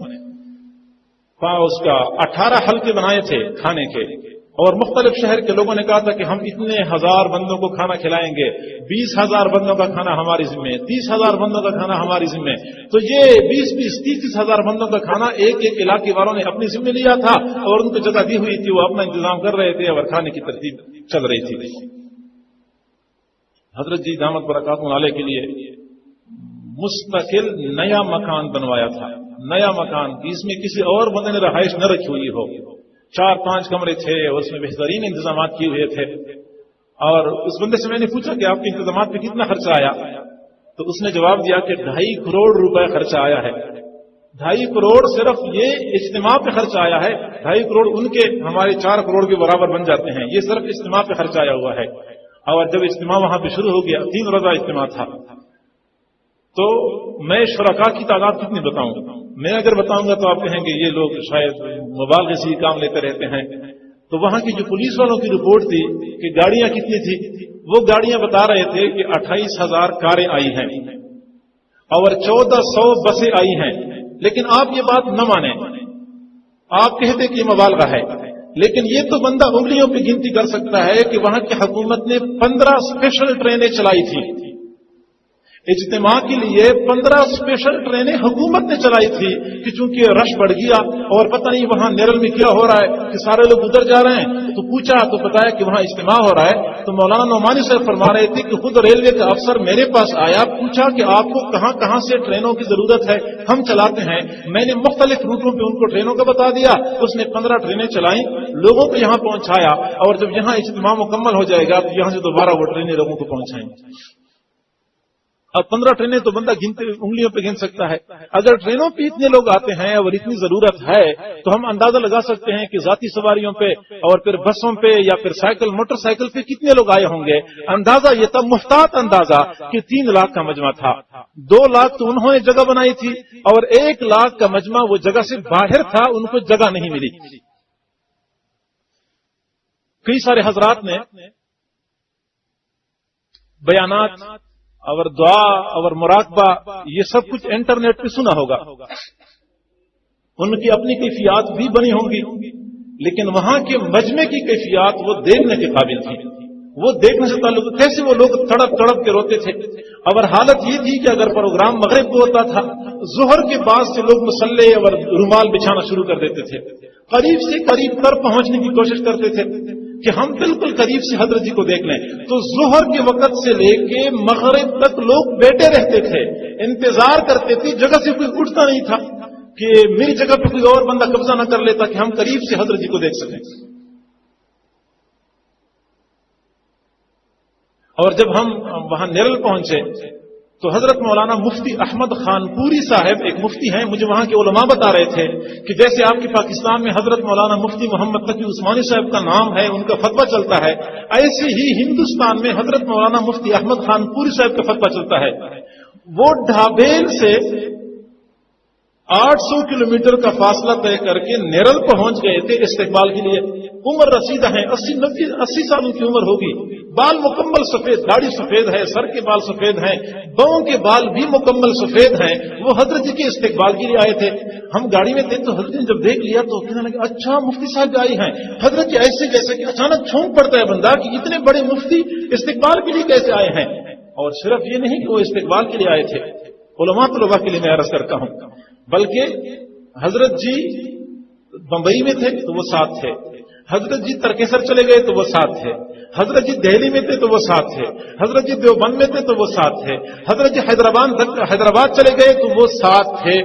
اس کا 18 حلقے بنائے تھے کھانے کے، اور مختلف شہر کے لوگوں نے کہا تھا کہ ہم اتنے 1000 بندوں کو کھانا کھلائیں گے، 20,000 بندوں کا کھانا ہماری ذمہ، 30,000 بندوں کا کھانا ہماری ذمہ۔ تو یہ 20-30,000 بندوں کا کھانا ایک ایک علاقے والوں نے اپنی ذمہ لیا تھا، اور ان کو جگہ دی ہوئی تھی، وہ اپنا انتظام کر رہے تھے اور کھانے کی ترتیب چل رہی تھی۔ حضرت جی دامت برکاتہ علیہ کے لیے مستقل نیا مکان بنوایا تھا، نیا مکان، اس میں کسی اور بندے نے رہائش نہ رکھی ہوئی ہو۔ 4-5 کمرے تھے اور اس میں بہترین انتظامات کیے ہوئے تھے۔ اور اس بندے سے میں نے پوچھا کہ آپ کے انتظامات پہ کتنا خرچہ آیا؟ تو اس نے جواب دیا کہ 2.5 کروڑ روپے خرچہ آیا ہے۔ 2.5 کروڑ صرف یہ اجتماع پہ خرچہ آیا ہے، 2.5 کروڑ ان کے ہمارے 4 کروڑ کے برابر بن جاتے ہیں، یہ صرف اجتماع پہ خرچہ آیا ہوا ہے۔ اور جب اجتماع وہاں پہ شروع ہو گیا، 3 روزہ اجتماع تھا، تو میں شرکاء کی تعداد کتنی بتاؤں؟ میں اگر بتاؤں گا تو آپ کہیں گے یہ لوگ شاید مبالغے سے کام لیتے رہتے ہیں۔ تو وہاں کی جو پولیس والوں کی رپورٹ تھی کہ گاڑیاں کتنی تھی، وہ گاڑیاں بتا رہے تھے کہ 28,000 کاریں آئی ہیں اور 1400 بسیں آئی ہیں۔ لیکن آپ یہ بات نہ مانیں، آپ کہتے کہ یہ مبالغہ ہے، لیکن یہ تو بندہ انگلیوں پہ گنتی کر سکتا ہے کہ وہاں کی حکومت نے 15 اسپیشل ٹرینیں چلائی تھی اجتماع کے لیے۔ 15 اسپیشل ٹرینیں حکومت نے چلائی تھی کہ چونکہ رش بڑھ گیا اور پتہ نہیں وہاں نیرل میں کیا ہو رہا ہے کہ سارے لوگ ادھر جا رہے ہیں، تو پوچھا تو بتایا کہ وہاں اجتماع ہو رہا ہے۔ تو مولانا نعمانی صاحب فرما رہے تھے کہ خود ریلوے کا افسر میرے پاس آیا، پوچھا کہ آپ کو کہاں کہاں سے ٹرینوں کی ضرورت ہے، ہم چلاتے ہیں۔ میں نے مختلف روٹوں پہ ان کو ٹرینوں کا بتا دیا، اس نے 15 ٹرینیں چلائیں، لوگوں کو یہاں پہنچایا، اور جب یہاں اجتماع مکمل ہو جائے گا تو یہاں سے دوبارہ وہ ٹرینیں لوگوں کو پہنچائیں گے۔ اب 15 ٹرینیں تو بندہ انگلیوں پہ گن سکتا ہے۔ اگر ٹرینوں پہ اتنے لوگ آتے ہیں اور اتنی ضرورت ہے تو ہم اندازہ لگا سکتے ہیں کہ ذاتی سواریوں پہ اور پھر بسوں پہ یا پھر سائیکل موٹر سائیکل پہ کتنے لوگ آئے ہوں گے۔ اندازہ یہ تھا، محتاط اندازہ، کہ 3 لاکھ کا مجمع تھا۔ 2 لاکھ تو انہوں نے جگہ بنائی تھی اور 1 لاکھ کا مجمع وہ جگہ سے باہر تھا، ان کو جگہ نہیں ملی۔ کئی سارے حضرات نے بیانات اور دعا اور مراقبہ یہ سب کچھ انٹرنیٹ پہ سنا ہوگا، ان کی اپنی کیفیات بھی بنی ہوں گی، لیکن وہاں کے مجمع کی کیفیات وہ دیکھنے کے قابل تھی۔ وہ دیکھنے سے تعلق کیسے وہ لوگ تڑپ تڑپ کے روتے تھے۔ اور حالت یہ تھی کہ اگر پروگرام مغرب کو ہوتا تھا، ظہر کے بعد سے لوگ مسلح اور رومال بچھانا شروع کر دیتے تھے، قریب سے قریب تر پہنچنے کی کوشش کرتے تھے۔ کہ ہم بالکل قریب سے حضرت جی کو دیکھ لیں. تو ظہر کے وقت سے لے کے مغرب تک لوگ بیٹھے رہتے تھے, انتظار کرتے تھے, جگہ سے کوئی اٹھتا نہیں تھا کہ میری جگہ پہ کوئی اور بندہ قبضہ نہ کر لیتا کہ ہم قریب سے حضرت جی کو دیکھ سکیں. اور جب ہم وہاں نیرل پہنچے تو حضرت مولانا مفتی احمد خان پوری صاحب ایک مفتی ہیں, مجھے وہاں کے علماء بتا رہے تھے کہ جیسے آپ کے پاکستان میں حضرت مولانا مفتی محمد تقی عثمانی صاحب کا نام ہے, ان کا فتویٰ چلتا ہے, ایسے ہی ہندوستان میں حضرت مولانا مفتی احمد خان پوری صاحب کا فتویٰ چلتا ہے. وہ ڈھابیل سے 800 کلومیٹر کا فاصلہ طے کر کے نیرل پہنچ گئے تھے استقبال کے لیے. عمر رسیدہ ہیں, 80 سالوں کی عمر ہوگی, بال مکمل سفید, داڑھی سفید ہے, سر کے بال سفید ہیں, باؤں کے بال بھی مکمل سفید ہیں. وہ حضرت جی کے استقبال کے لیے آئے تھے. ہم گاڑی میں تھے تو حضرت جی نے جب دیکھ لیا تو کہنے لگے اچھا مفتی صاحب آئے ہیں. حضرت جی ایسے جیسے کہ اچانک چھونک پڑتا ہے بندہ کہ اتنے بڑے مفتی استقبال کے لیے کیسے آئے ہیں. اور صرف یہ نہیں کہ وہ استقبال کے لیے آئے تھے, علماء طلباء کے لیے میں عرض کرتا ہوں, بلکہ حضرت جی بمبئی میں تھے تو وہ ساتھ تھے, حضرت جی ترکیسر چلے گئے تو وہ ساتھ تھے, حضرت جی دہلی میں تھے تو وہ ساتھ تھے, حضرت جی دیوبند میں تھے تو وہ ساتھ تھے, حضرت جی حیدرآباد چلے گئے تو وہ ساتھ تھے.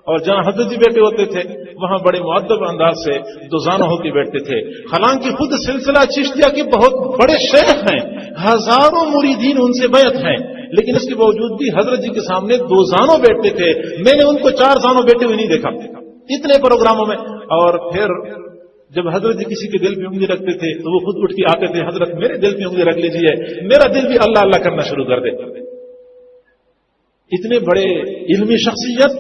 اور جہاں حضرت جی بیٹھے ہوتے تھے وہاں بڑے مؤدب انداز سے دوزانہ ہو کے بیٹھتے تھے. حالانکہ خود سلسلہ چشتیہ کے بہت بڑے شیخ ہیں, ہزاروں مریدین ان سے بیعت ہیں, لیکن اس کے باوجود بھی حضرت جی کے سامنے دوزانوں بیٹھتے تھے. میں نے ان کو 4 زانوں بیٹھے ہوئے نہیں دیکھا اتنے پروگراموں میں. اور پھر جب حضرت جی کسی کے دل پہ انگلی رکھتے تھے تو وہ خود اٹھ کے آتے تھے, حضرت میرے دل پہ انگلی رکھ لیجیے, میرا دل بھی اللہ اللہ کرنا شروع کر دے. اتنے بڑے علمی شخصیت,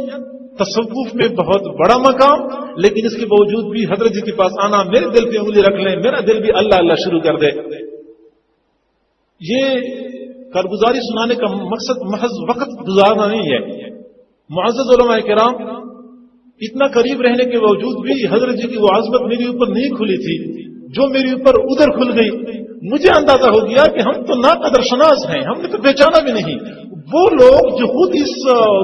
تصوف میں بہت بڑا مقام, لیکن اس کے باوجود بھی حضرت جی کے پاس آنا, میرے دل پہ انگلی رکھ لیں, میرا دل بھی اللہ اللہ شروع کر دے. یہ کارگزاری سنانے کا مقصد محض وقت گزارنا نہیں ہے. معزز علماء کرام, اتنا قریب رہنے کے باوجود بھی حضرت جی کی وہ عظمت میری اوپر نہیں کھلی تھی جو میری اوپر ادھر کھل گئی. مجھے اندازہ ہو گیا کہ ہم تو ناقدر شناس ہیں, ہم نے تو پہچانا بھی نہیں. وہ لوگ جو خود اس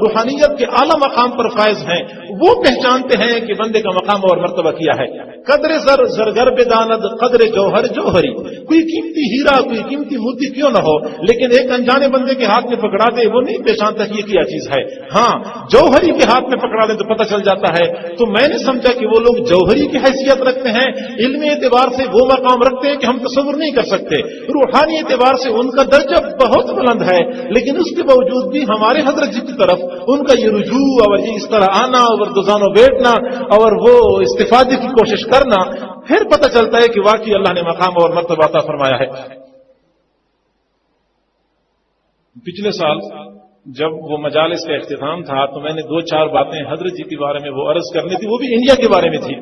روحانیت کے اعلی مقام پر فائز ہیں وہ پہچانتے ہیں کہ بندے کا مقام اور مرتبہ کیا ہے. قدر زرگر بداند قدر جوہر جوہری, کوئی قیمتی ہیرا کوئی قیمتی موتی کیوں نہ ہو, لیکن ایک انجانے بندے کے ہاتھ میں پکڑا دے وہ نہیں پہچانتا کہ یہ کیا چیز ہے. ہاں جوہری کے ہاتھ میں پکڑا دے تو پتہ چل جاتا ہے. تو میں نے سمجھا کہ وہ لوگ جوہری کی حیثیت رکھتے ہیں, علمی اعتبار سے وہ مقام رکھتے ہیں کہ ہم تصور نہیں کر سکتے. روحانی اعتبار سے ان کا درجہ بہت بلند ہے, لیکن اس کے باوجود بھی ہمارے حضرت جی کی طرف ان کا یہ رجوع اور یہ اس طرح آنا اور دوزانوں بیٹھنا اور وہ استفادے کی کوشش کرنا, پھر پتہ چلتا ہے کہ واقعی اللہ نے مقام اور مرتبہ عطا فرمایا ہے. پچھلے سال جب وہ مجالس کا اختتام تھا تو میں نے 2-4 باتیں حضرت جی کے بارے میں وہ عرض کرنی تھی, وہ بھی انڈیا کے بارے میں تھی,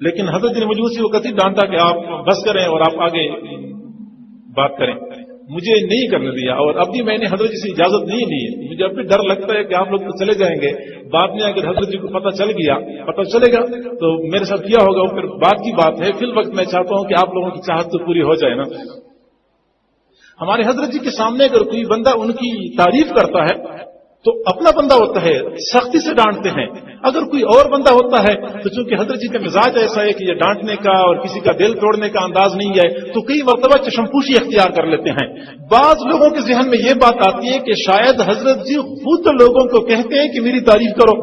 لیکن حضرت جی نے مجھے اسی وقت ہی ڈانٹا کہ آپ بس کریں اور آپ آگے بات کریں. مجھے نہیں کرنے دیا, اور اب بھی میں نے حضرت جی سے اجازت نہیں لی. مجھے اب بھی ڈر لگتا ہے کہ آپ لوگ تو چلے جائیں گے, بعد میں اگر حضرت جی کو پتہ چلے گا تو میرے ساتھ کیا ہوگا وہ پھر بات کی بات ہے. فی الوقت میں چاہتا ہوں کہ آپ لوگوں کی چاہت تو پوری ہو جائے نا. ہمارے حضرت جی کے سامنے اگر کوئی بندہ ان کی تعریف کرتا ہے تو اپنا بندہ ہوتا ہے سختی سے ڈانٹتے ہیں. اگر کوئی اور بندہ ہوتا ہے تو چونکہ حضرت جی کا مزاج ایسا ہے کہ یہ ڈانٹنے کا اور کسی کا دل توڑنے کا انداز نہیں ہے تو کئی مرتبہ چشمپوشی اختیار کر لیتے ہیں. بعض لوگوں کے ذہن میں یہ بات آتی ہے کہ شاید حضرت جی خود لوگوں کو کہتے ہیں کہ میری تعریف کرو.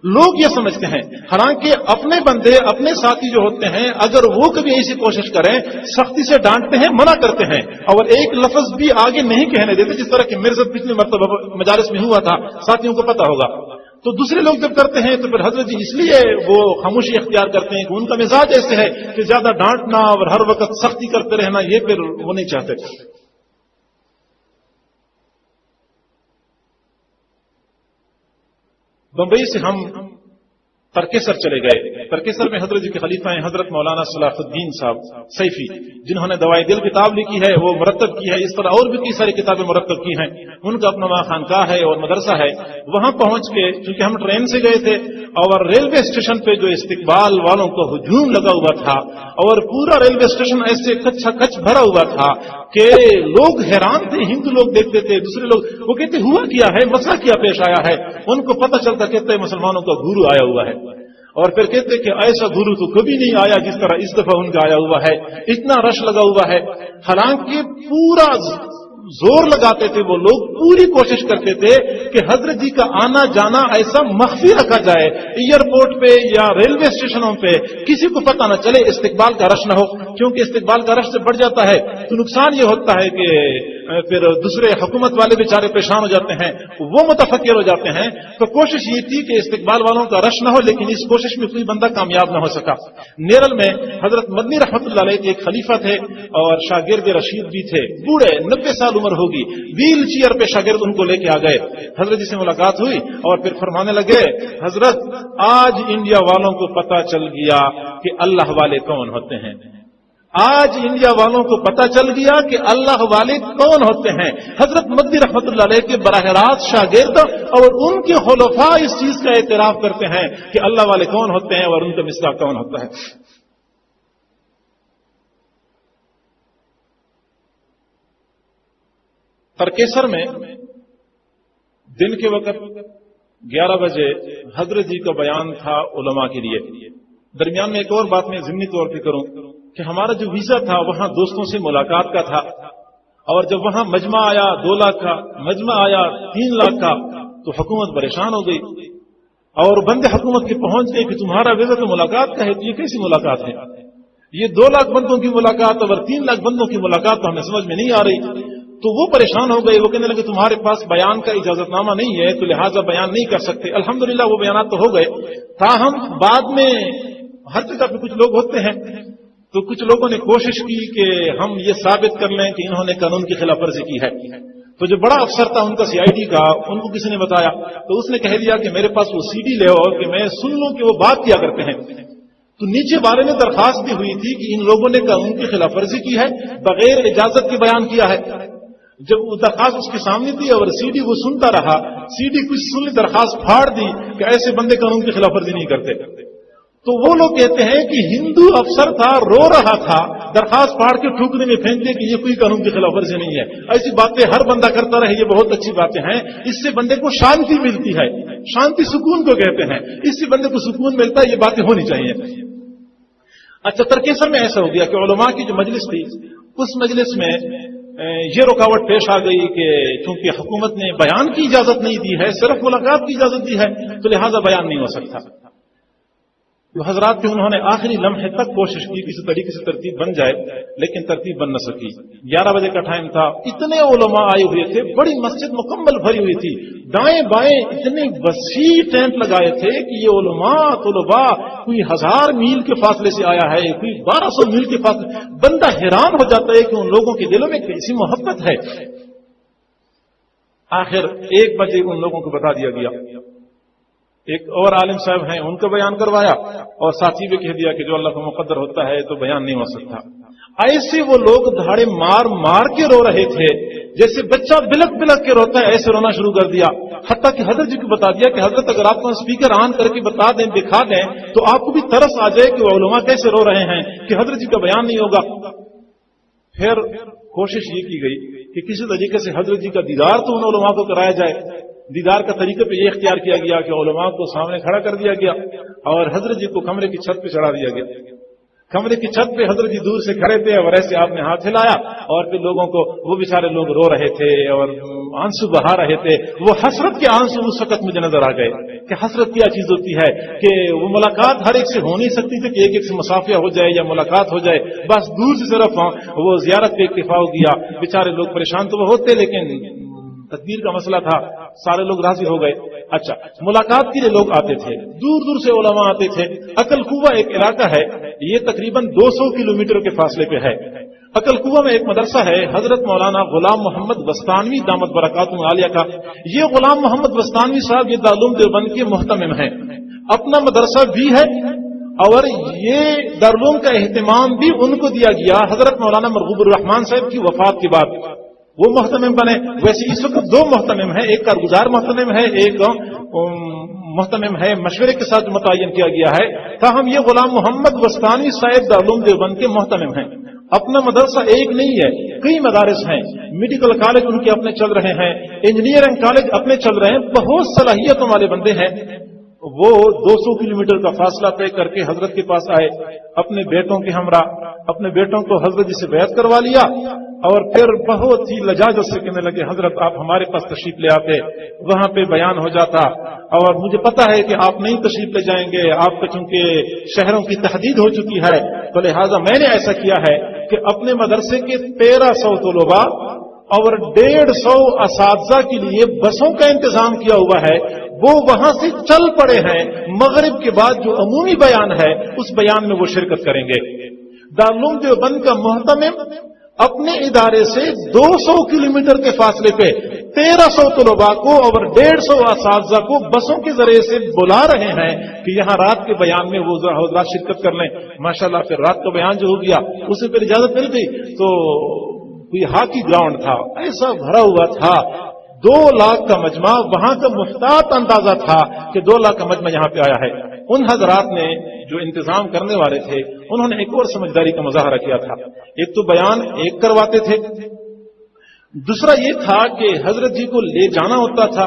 لوگ یہ سمجھتے ہیں, حالانکہ اپنے بندے اپنے ساتھی جو ہوتے ہیں اگر وہ کبھی ایسی کوشش کریں سختی سے ڈانٹتے ہیں, منع کرتے ہیں اور ایک لفظ بھی آگے نہیں کہنے دیتے, جس طرح کہ میرے ساتھ پچھلی مرتبہ مجالس میں ہوا تھا, ساتھیوں کو پتا ہوگا. تو دوسرے لوگ جب کرتے ہیں تو پھر حضرت جی اس لیے وہ خاموشی اختیار کرتے ہیں کہ ان کا مزاج ایسے ہے کہ زیادہ ڈانٹنا اور ہر وقت سختی کرتے رہنا یہ پھر وہ نہیں چاہتے. بمبئی سے ہم ترکیسر چلے گئے. ترکیسر میں حضرت جی کے خلیفہ ہیں حضرت مولانا صلاح الدین صاحب سیفی, جنہوں نے دوائے دل کتاب لکھی ہے, وہ مرتب کی ہے. اس طرح اور بھی کئی ساری کتابیں مرتب کی ہیں. ان کا اپنا وہاں خانقاہ ہے اور مدرسہ ہے. وہاں پہنچ کے چونکہ ہم ٹرین سے گئے تھے اور ریلوے اسٹیشن پہ جو استقبال والوں کو ہجوم لگا ہوا تھا اور پورا ریلوے اسٹیشن ایسے کچا کچ بھرا ہوا تھا کہ لوگ حیران تھے. ہندو لوگ دیکھتے تھے, دوسرے لوگ وہ کہتے ہوا کیا ہے, مسئلہ کیا پیش آیا ہے. ان کو پتہ چلتا کہتے مسلمانوں کا گورو آیا ہوا ہے. اور پھر کہتے کہ ایسا گرو تو کبھی نہیں آیا جس طرح اس دفعہ ان کا آیا ہوا ہے، اتنا رش لگا ہوا ہے. حالانکہ پورا زور لگاتے تھے وہ لوگ، پوری کوشش کرتے تھے کہ حضرت جی کا آنا جانا ایسا مخفی رکھا جائے، ایئرپورٹ پہ یا ریلوے اسٹیشنوں پہ کسی کو پتہ نہ چلے، استقبال کا رش نہ ہو. کیونکہ استقبال کا رش سے بڑھ جاتا ہے تو نقصان یہ ہوتا ہے کہ پھر دوسرے حکومت والے بیچارے پریشان ہو جاتے ہیں، وہ متفکر ہو جاتے ہیں. تو کوشش یہ تھی کہ استقبال والوں کا رش نہ ہو، لیکن اس کوشش میں کوئی بندہ کامیاب نہ ہو سکا. نیرل میں حضرت مدنی رحمت اللہ علیہ کے ایک خلیفہ تھے اور شاگرد رشید بھی تھے، بوڑھے 90 سال عمر ہوگی، ویل چیئر پہ شاگرد ان کو لے کے آ گئے. حضرت جی سے ملاقات ہوئی اور پھر فرمانے لگے، حضرت آج انڈیا والوں کو پتہ چل گیا کہ اللہ والے کون ہوتے ہیں. آج انڈیا والوں کو پتہ چل گیا کہ اللہ والے کون ہوتے ہیں. حضرت مدنی رحمت اللہ علیہ کے براہ راست شاگرد اور ان کے خلفاء اس چیز کا اعتراف کرتے ہیں کہ اللہ والے کون ہوتے ہیں اور ان کا مصداق کون ہوتا ہے. ترکیسر میں دن کے وقت 11 بجے حضرت جی کا بیان تھا علماء کے لیے. درمیان میں ایک اور بات میں ضمنی طور پہ کروں کہ ہمارا جو ویزا تھا وہاں دوستوں سے ملاقات کا تھا، اور جب وہاں مجمع آیا 2 لاکھ کا، مجمع آیا 3 لاکھ کا، تو حکومت پریشان ہو گئی اور بندے حکومت کے پہنچ گئے کہ تمہارا ویزا تو ملاقات کا ہے، تو یہ کیسی ملاقات ہے؟ یہ 2 لاکھ بندوں کی ملاقات اور 3 لاکھ بندوں کی ملاقات تو ہمیں سمجھ میں نہیں آ رہی. تو وہ پریشان ہو گئے، وہ کہنے لگے تمہارے پاس بیان کا اجازت نامہ نہیں ہے تو لہٰذا بیان نہیں کر سکتے. الحمدللہ وہ بیانات تو ہو گئے، تاہم بعد میں ہر جگہ پہ کچھ لوگ ہوتے ہیں تو کچھ لوگوں نے کوشش کی کہ ہم یہ ثابت کر لیں کہ انہوں نے قانون کی خلاف ورزی کی ہے. تو جو بڑا افسر تھا ان کا CID کا، ان کو کسی نے بتایا تو اس نے کہہ دیا کہ میرے پاس وہ CD لے آؤ کہ میں سن لوں کہ وہ بات کیا کرتے ہیں. تو نیچے والے نے درخواست بھی ہوئی تھی کہ ان لوگوں نے قانون کی خلاف ورزی کی ہے، بغیر اجازت کے بیان کیا ہے. جب وہ درخواست اس کے سامنے تھی اور CD وہ سنتا رہا، CD کچھ سن درخواست پھاڑ دی کہ ایسے بندے قانون کی خلاف ورزی نہیں کرتے. تو وہ لوگ کہتے ہیں کہ ہندو افسر تھا، رو رہا تھا، درخواست پھاڑ کے ٹھوکرے میں پھینک دے کہ یہ کوئی قانون کی خلاف ورزی نہیں ہے. ایسی باتیں ہر بندہ کرتا رہے، یہ بہت اچھی باتیں ہیں، اس سے بندے کو شانتی ملتی ہے. شانتی سکون کو کہتے ہیں، اس سے بندے کو سکون ملتا ہے، یہ باتیں ہونی چاہیے. اچھا، ترکیسر میں ایسا ہو گیا کہ علماء کی جو مجلس تھی اس مجلس میں یہ رکاوٹ پیش آ گئی کہ چونکہ حکومت نے بیان کی اجازت نہیں دی ہے، صرف ملاقات کی اجازت دی ہے، تو لہذا بیان نہیں ہو سکتا. جو حضرات تھے انہوں نے آخری لمحے تک کوشش کی کسی طریقے سے ترتیب بن جائے، لیکن ترتیب بن نہ سکی. 11 بجے کا ٹائم تھا، اتنے علماء آئے ہوئے تھے، بڑی مسجد مکمل بھری ہوئی تھی، دائیں بائیں اتنے وسیع ٹینٹ لگائے تھے کہ یہ علماء طلباء کوئی 1000 میل کے فاصلے سے آیا ہے، کوئی 1200 میل کے فاصلے. بندہ حیران ہو جاتا ہے کہ ان لوگوں کے دلوں میں کیسی محبت ہے. آخر 1 بجے ان لوگوں کو بتا دیا گیا. ایک اور عالم صاحب ہیں، ان کا بیان کروایا اور ساتھی بھی کہہ دیا کہ جو اللہ کو مقدر ہوتا ہے تو بیان نہیں ہو سکتا. ایسے وہ لوگ دھاڑے مار مار کے رو رہے تھے جیسے بچہ بلک بلک کے روتا ہے، ایسے رونا شروع کر دیا. حتیٰ کہ حضرت جی کو بتا دیا کہ حضرت اگر آپ کو اسپیکر آن کر کے بتا دیں، دکھا دیں تو آپ کو بھی ترس آ جائے کہ وہ علماء کیسے رو رہے ہیں کہ حضرت جی کا بیان نہیں ہوگا. پھر کوشش یہ کی گئی کہ کسی طریقے سے حضرت جی کا دیدار تو ان علماء کو کرایا جائے. دیدار کا طریقہ پہ یہ اختیار کیا گیا کہ علماء کو سامنے کھڑا کر دیا گیا اور حضرت جی کو کمرے کی چھت پہ چڑھا دیا گیا. کمرے کی چھت پہ حضرت جی دور سے کھڑے تھے اور ایسے آپ نے ہاتھ ہلایا اور پھر لوگوں کو، وہ بیچارے لوگ رو رہے تھے اور آنسو بہا رہے تھے. وہ حسرت کے آنسو اس وقت مجھے نظر آ گئے کہ حسرت کیا چیز ہوتی ہے کہ وہ ملاقات ہر ایک سے ہو نہیں سکتی تھی کہ ایک ایک سے مسافیہ ہو جائے یا ملاقات ہو جائے، بس دور سے صرف وہ زیارت پہ اکتفا ہو گیا. بیچارے لوگ پریشان تو وہ ہوتے، لیکن تقدیر کا مسئلہ تھا، سارے لوگ راضی ہو گئے. اچھا، ملاقات کے لیے لوگ آتے تھے، دور دور سے علماء آتے تھے. عقل کوہ ایک علاقہ ہے، یہ تقریباً 200 کلومیٹر کے فاصلے پہ ہے. عقل کوہ میں ایک مدرسہ ہے حضرت مولانا غلام محمد وستانوی دامت برکاتہ عالیہ کا. یہ غلام محمد وستانوی صاحب یہ دارالعلوم دیوبند کے محتمم ہیں، اپنا مدرسہ بھی ہے اور یہ دارالعلوم کا اہتمام بھی ان کو دیا گیا حضرت مولانا مرغوب الرحمان صاحب کی وفات کے بعد. وہ محتمم بنے. ویسے اس وقت 2 محتمم ہیں، ایک کارگزار محتمم ہے، ایک محتمم ہے مشورے کے ساتھ متعین کیا گیا ہے. تاہم یہ غلام محمد وستانوی صاحب دارالعلوم دیوبند کے محتمم ہیں. اپنا مدرسہ ایک نہیں ہے، کئی مدارس ہیں. میڈیکل کالج ان کے اپنے چل رہے ہیں، انجینئرنگ کالج اپنے چل رہے ہیں، بہت صلاحیتوں والے بندے ہیں. وہ 200 کلومیٹر کا فاصلہ طے کر کے حضرت کے پاس آئے، اپنے بیٹوں کے ہمراہ اپنے بیٹوں کو حضرت جی سے بیعت کروا لیا، اور پھر بہت ہی لجاجت سے کہنے لگے حضرت آپ ہمارے پاس تشریف لے آتے، وہاں پہ بیان ہو جاتا، اور مجھے پتا ہے کہ آپ نہیں تشریف لے جائیں گے، آپ کو چونکہ شہروں کی تحدید ہو چکی ہے، تو لہٰذا میں نے ایسا کیا ہے کہ اپنے مدرسے کے 1300 طلباء اور 150 اساتذہ کے لیے بسوں کا انتظام کیا ہوا ہے، وہ وہاں سے چل پڑے ہیں، مغرب کے بعد جو عمومی بیان ہے اس بیان میں وہ شرکت کریں گے۔ دارالعلوم دیوبند کا محتمم اپنے ادارے سے 200 کلومیٹر کے فاصلے پہ 1300 طلباء کو اور 150 اساتذہ کو بسوں کے ذریعے سے بلا رہے ہیں کہ یہاں رات کے بیان میں وہ حضرات شرکت کر لیں۔ ماشاءاللہ پھر رات کا بیان جو ہو گیا اسے پھر اجازت مل گئی، تو کوئی ہاکی گراؤنڈ تھا ایسا بھرا ہوا تھا، 2 لاکھ کا مجمع، وہاں کا محتاط اندازہ تھا کہ 2 لاکھ کا مجمع یہاں پہ آیا ہے۔ ان حضرات نے جو انتظام کرنے والے تھے انہوں نے ایک اور سمجھداری کا مظاہرہ کیا تھا، ایک تو بیان ایک کرواتے تھے، دوسرا یہ تھا کہ حضرت جی کو لے جانا ہوتا تھا،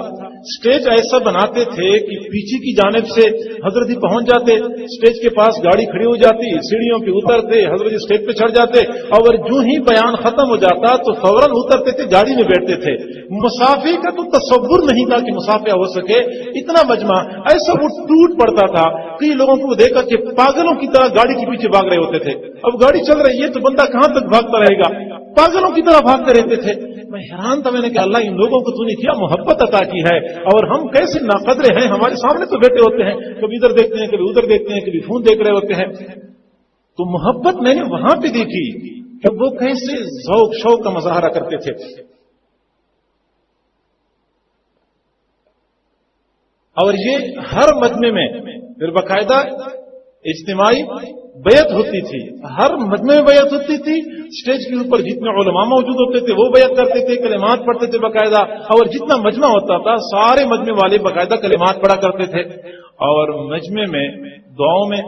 سٹیج ایسا بناتے تھے کہ پیچھے کی جانب سے حضرت جی پہنچ جاتے، سٹیج کے پاس گاڑی کھڑی ہو جاتی، سیڑھیوں پہ اترتے، حضرت جی سٹیج پہ چڑھ جاتے، اور جو ہی بیان ختم ہو جاتا تو فوراً اترتے تھے، گاڑی میں بیٹھتے تھے۔ مسافے کا تو تصور نہیں تھا کہ مسافہ ہو سکے، اتنا مجمع ایسا وہ ٹوٹ پڑتا تھا۔ کئی لوگوں کو دیکھا کہ پاگلوں کی طرح گاڑی کے پیچھے بھاگ رہے ہوتے تھے، اب گاڑی چل رہی ہے تو بندہ کہاں تک بھاگتا رہے گا، پاگلوں کی طرح بھاگتے رہتے تھے۔ میں حیران تھا، میں نے کہا اللہ ان لوگوں کو تو نے کیا محبت عطا کی ہے، اور ہم کیسے ناقدرے ہیں، ہمارے سامنے تو بیٹھے ہوتے ہیں، کبھی ادھر دیکھتے ہیں کبھی ادھر دیکھتے ہیں، کبھی فون دیکھ رہے ہوتے ہیں۔ تو محبت میں نے وہاں پہ دیکھی کہ وہ کیسے ذوق شوق کا مظاہرہ کرتے تھے۔ اور یہ ہر مجمع میں پھر باقاعدہ اجتماعی بیعت ہوتی تھی، ہر مجمع میں بیعت ہوتی تھی، سٹیج کے اوپر جتنے علماء موجود ہوتے تھے وہ بیعت کرتے تھے، کلمات پڑھتے تھے باقاعدہ، اور جتنا مجمع ہوتا تھا سارے مجمع والے باقاعدہ کلمات پڑھا کرتے تھے، اور مجمع میں دعاؤں میں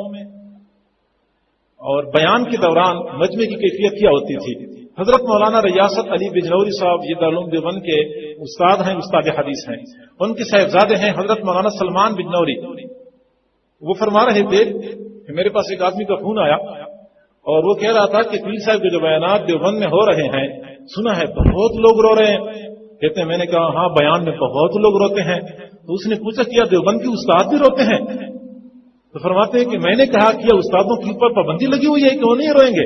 اور بیان کے دوران مجمع کی کیفیت کیا ہوتی تھی۔ حضرت مولانا ریاست علی بجنوری صاحب یہ دارالعلوم دیوبند کے استاد ہیں، استاد حدیث ہیں، ان کے صاحبزادے ہیں حضرت مولانا سلمان بجنوری۔ وہ فرما رہے تھے کہ میرے پاس ایک آدمی کا فون آیا اور وہ کہہ رہا تھا کہ پیر صاحب کے جو بیانات دیوبند میں ہو رہے ہیں سنا ہے بہت لوگ رو رہے ہیں۔ کہتے ہیں میں نے کہا ہاں بیان میں بہت لوگ روتے ہیں۔ تو اس نے پوچھا کیا دیوبند کے استاد بھی روتے ہیں؟ تو فرماتے ہیں کہ میں نے کہا کیا استادوں کے اوپر پابندی لگی ہوئی ہے کہ وہ نہیں روئیں گے؟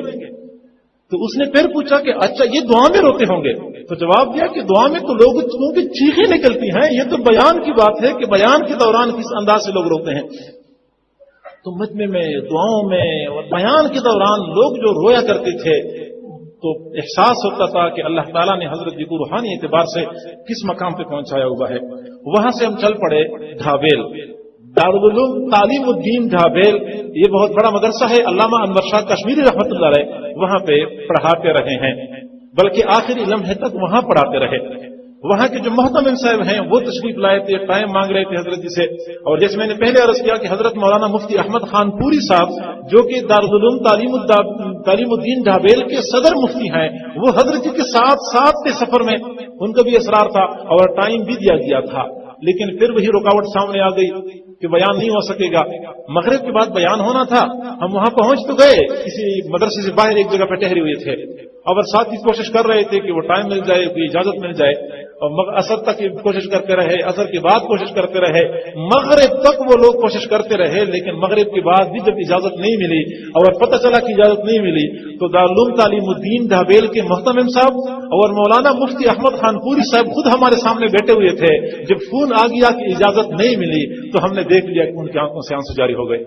تو اس نے پھر پوچھا کہ اچھا یہ دعا میں روتے ہوں گے؟ تو جواب دیا کہ دعا میں تو لوگ کی چیخیں نکلتی ہیں، یہ تو بیان کی بات ہے کہ بیان کے دوران کس انداز سے لوگ روتے ہیں۔ تو مجمع میں دعاؤں میں اور بیان کے دوران لوگ جو رویا کرتے تھے تو احساس ہوتا تھا کہ اللہ تعالیٰ نے حضرت جی کو روحانی اعتبار سے کس مقام پہ پہنچایا ہوا ہے۔ وہاں سے ہم چل پڑے ڈھابیل، دارالعلوم تعلیم الدین ڈھابیل، یہ بہت بڑا مدرسہ ہے، علامہ انور شاہ کشمیری رحمۃ اللہ علیہ وہاں پہ پڑھاتے رہے ہیں، بلکہ آخری لمحے تک وہاں پڑھاتے رہے۔ وہاں کے جو محتمم صاحب ہیں وہ تشریف لائے تھے، ٹائم مانگ رہے تھے حضرت جی سے، اور جیسے میں نے پہلے عرض کیا کہ حضرت مولانا مفتی احمد خان پوری صاحب جو کہ دارالعلوم تعلیم الدین ڈھابیل کے صدر مفتی ہیں، وہ حضرت جی کے ساتھ کے سفر میں ان کا بھی اصرار تھا اور ٹائم بھی دیا گیا تھا، لیکن پھر وہی رکاوٹ سامنے آ گئی کہ بیان نہیں ہو سکے گا۔ مغرب کے بعد بیان ہونا تھا، ہم وہاں پہنچ تو گئے، کسی مدرسے سے باہر ایک جگہ پہ ٹہرے ہوئے تھے اور ساتھ ہی کوشش کر رہے تھے کہ وہ ٹائم مل جائے، کوئی اجازت مل جائے، اور عصر تک کوشش کرتے رہے، عصر کے بعد کوشش کرتے رہے، مغرب تک وہ لوگ کوشش کرتے رہے، لیکن مغرب کے بعد بھی جب اجازت نہیں ملی اور پتہ چلا کہ اجازت نہیں ملی تو دارالعلوم تعلیم الدین ڈھابیل کے محتمم صاحب اور مولانا مفتی احمد خان پوری صاحب خود ہمارے سامنے بیٹھے ہوئے تھے۔ جب فون آ گیا کہ اجازت نہیں ملی تو ہم نے دیکھ لیا کہ ان کی آنکھوں سے آنسو جاری ہو گئے۔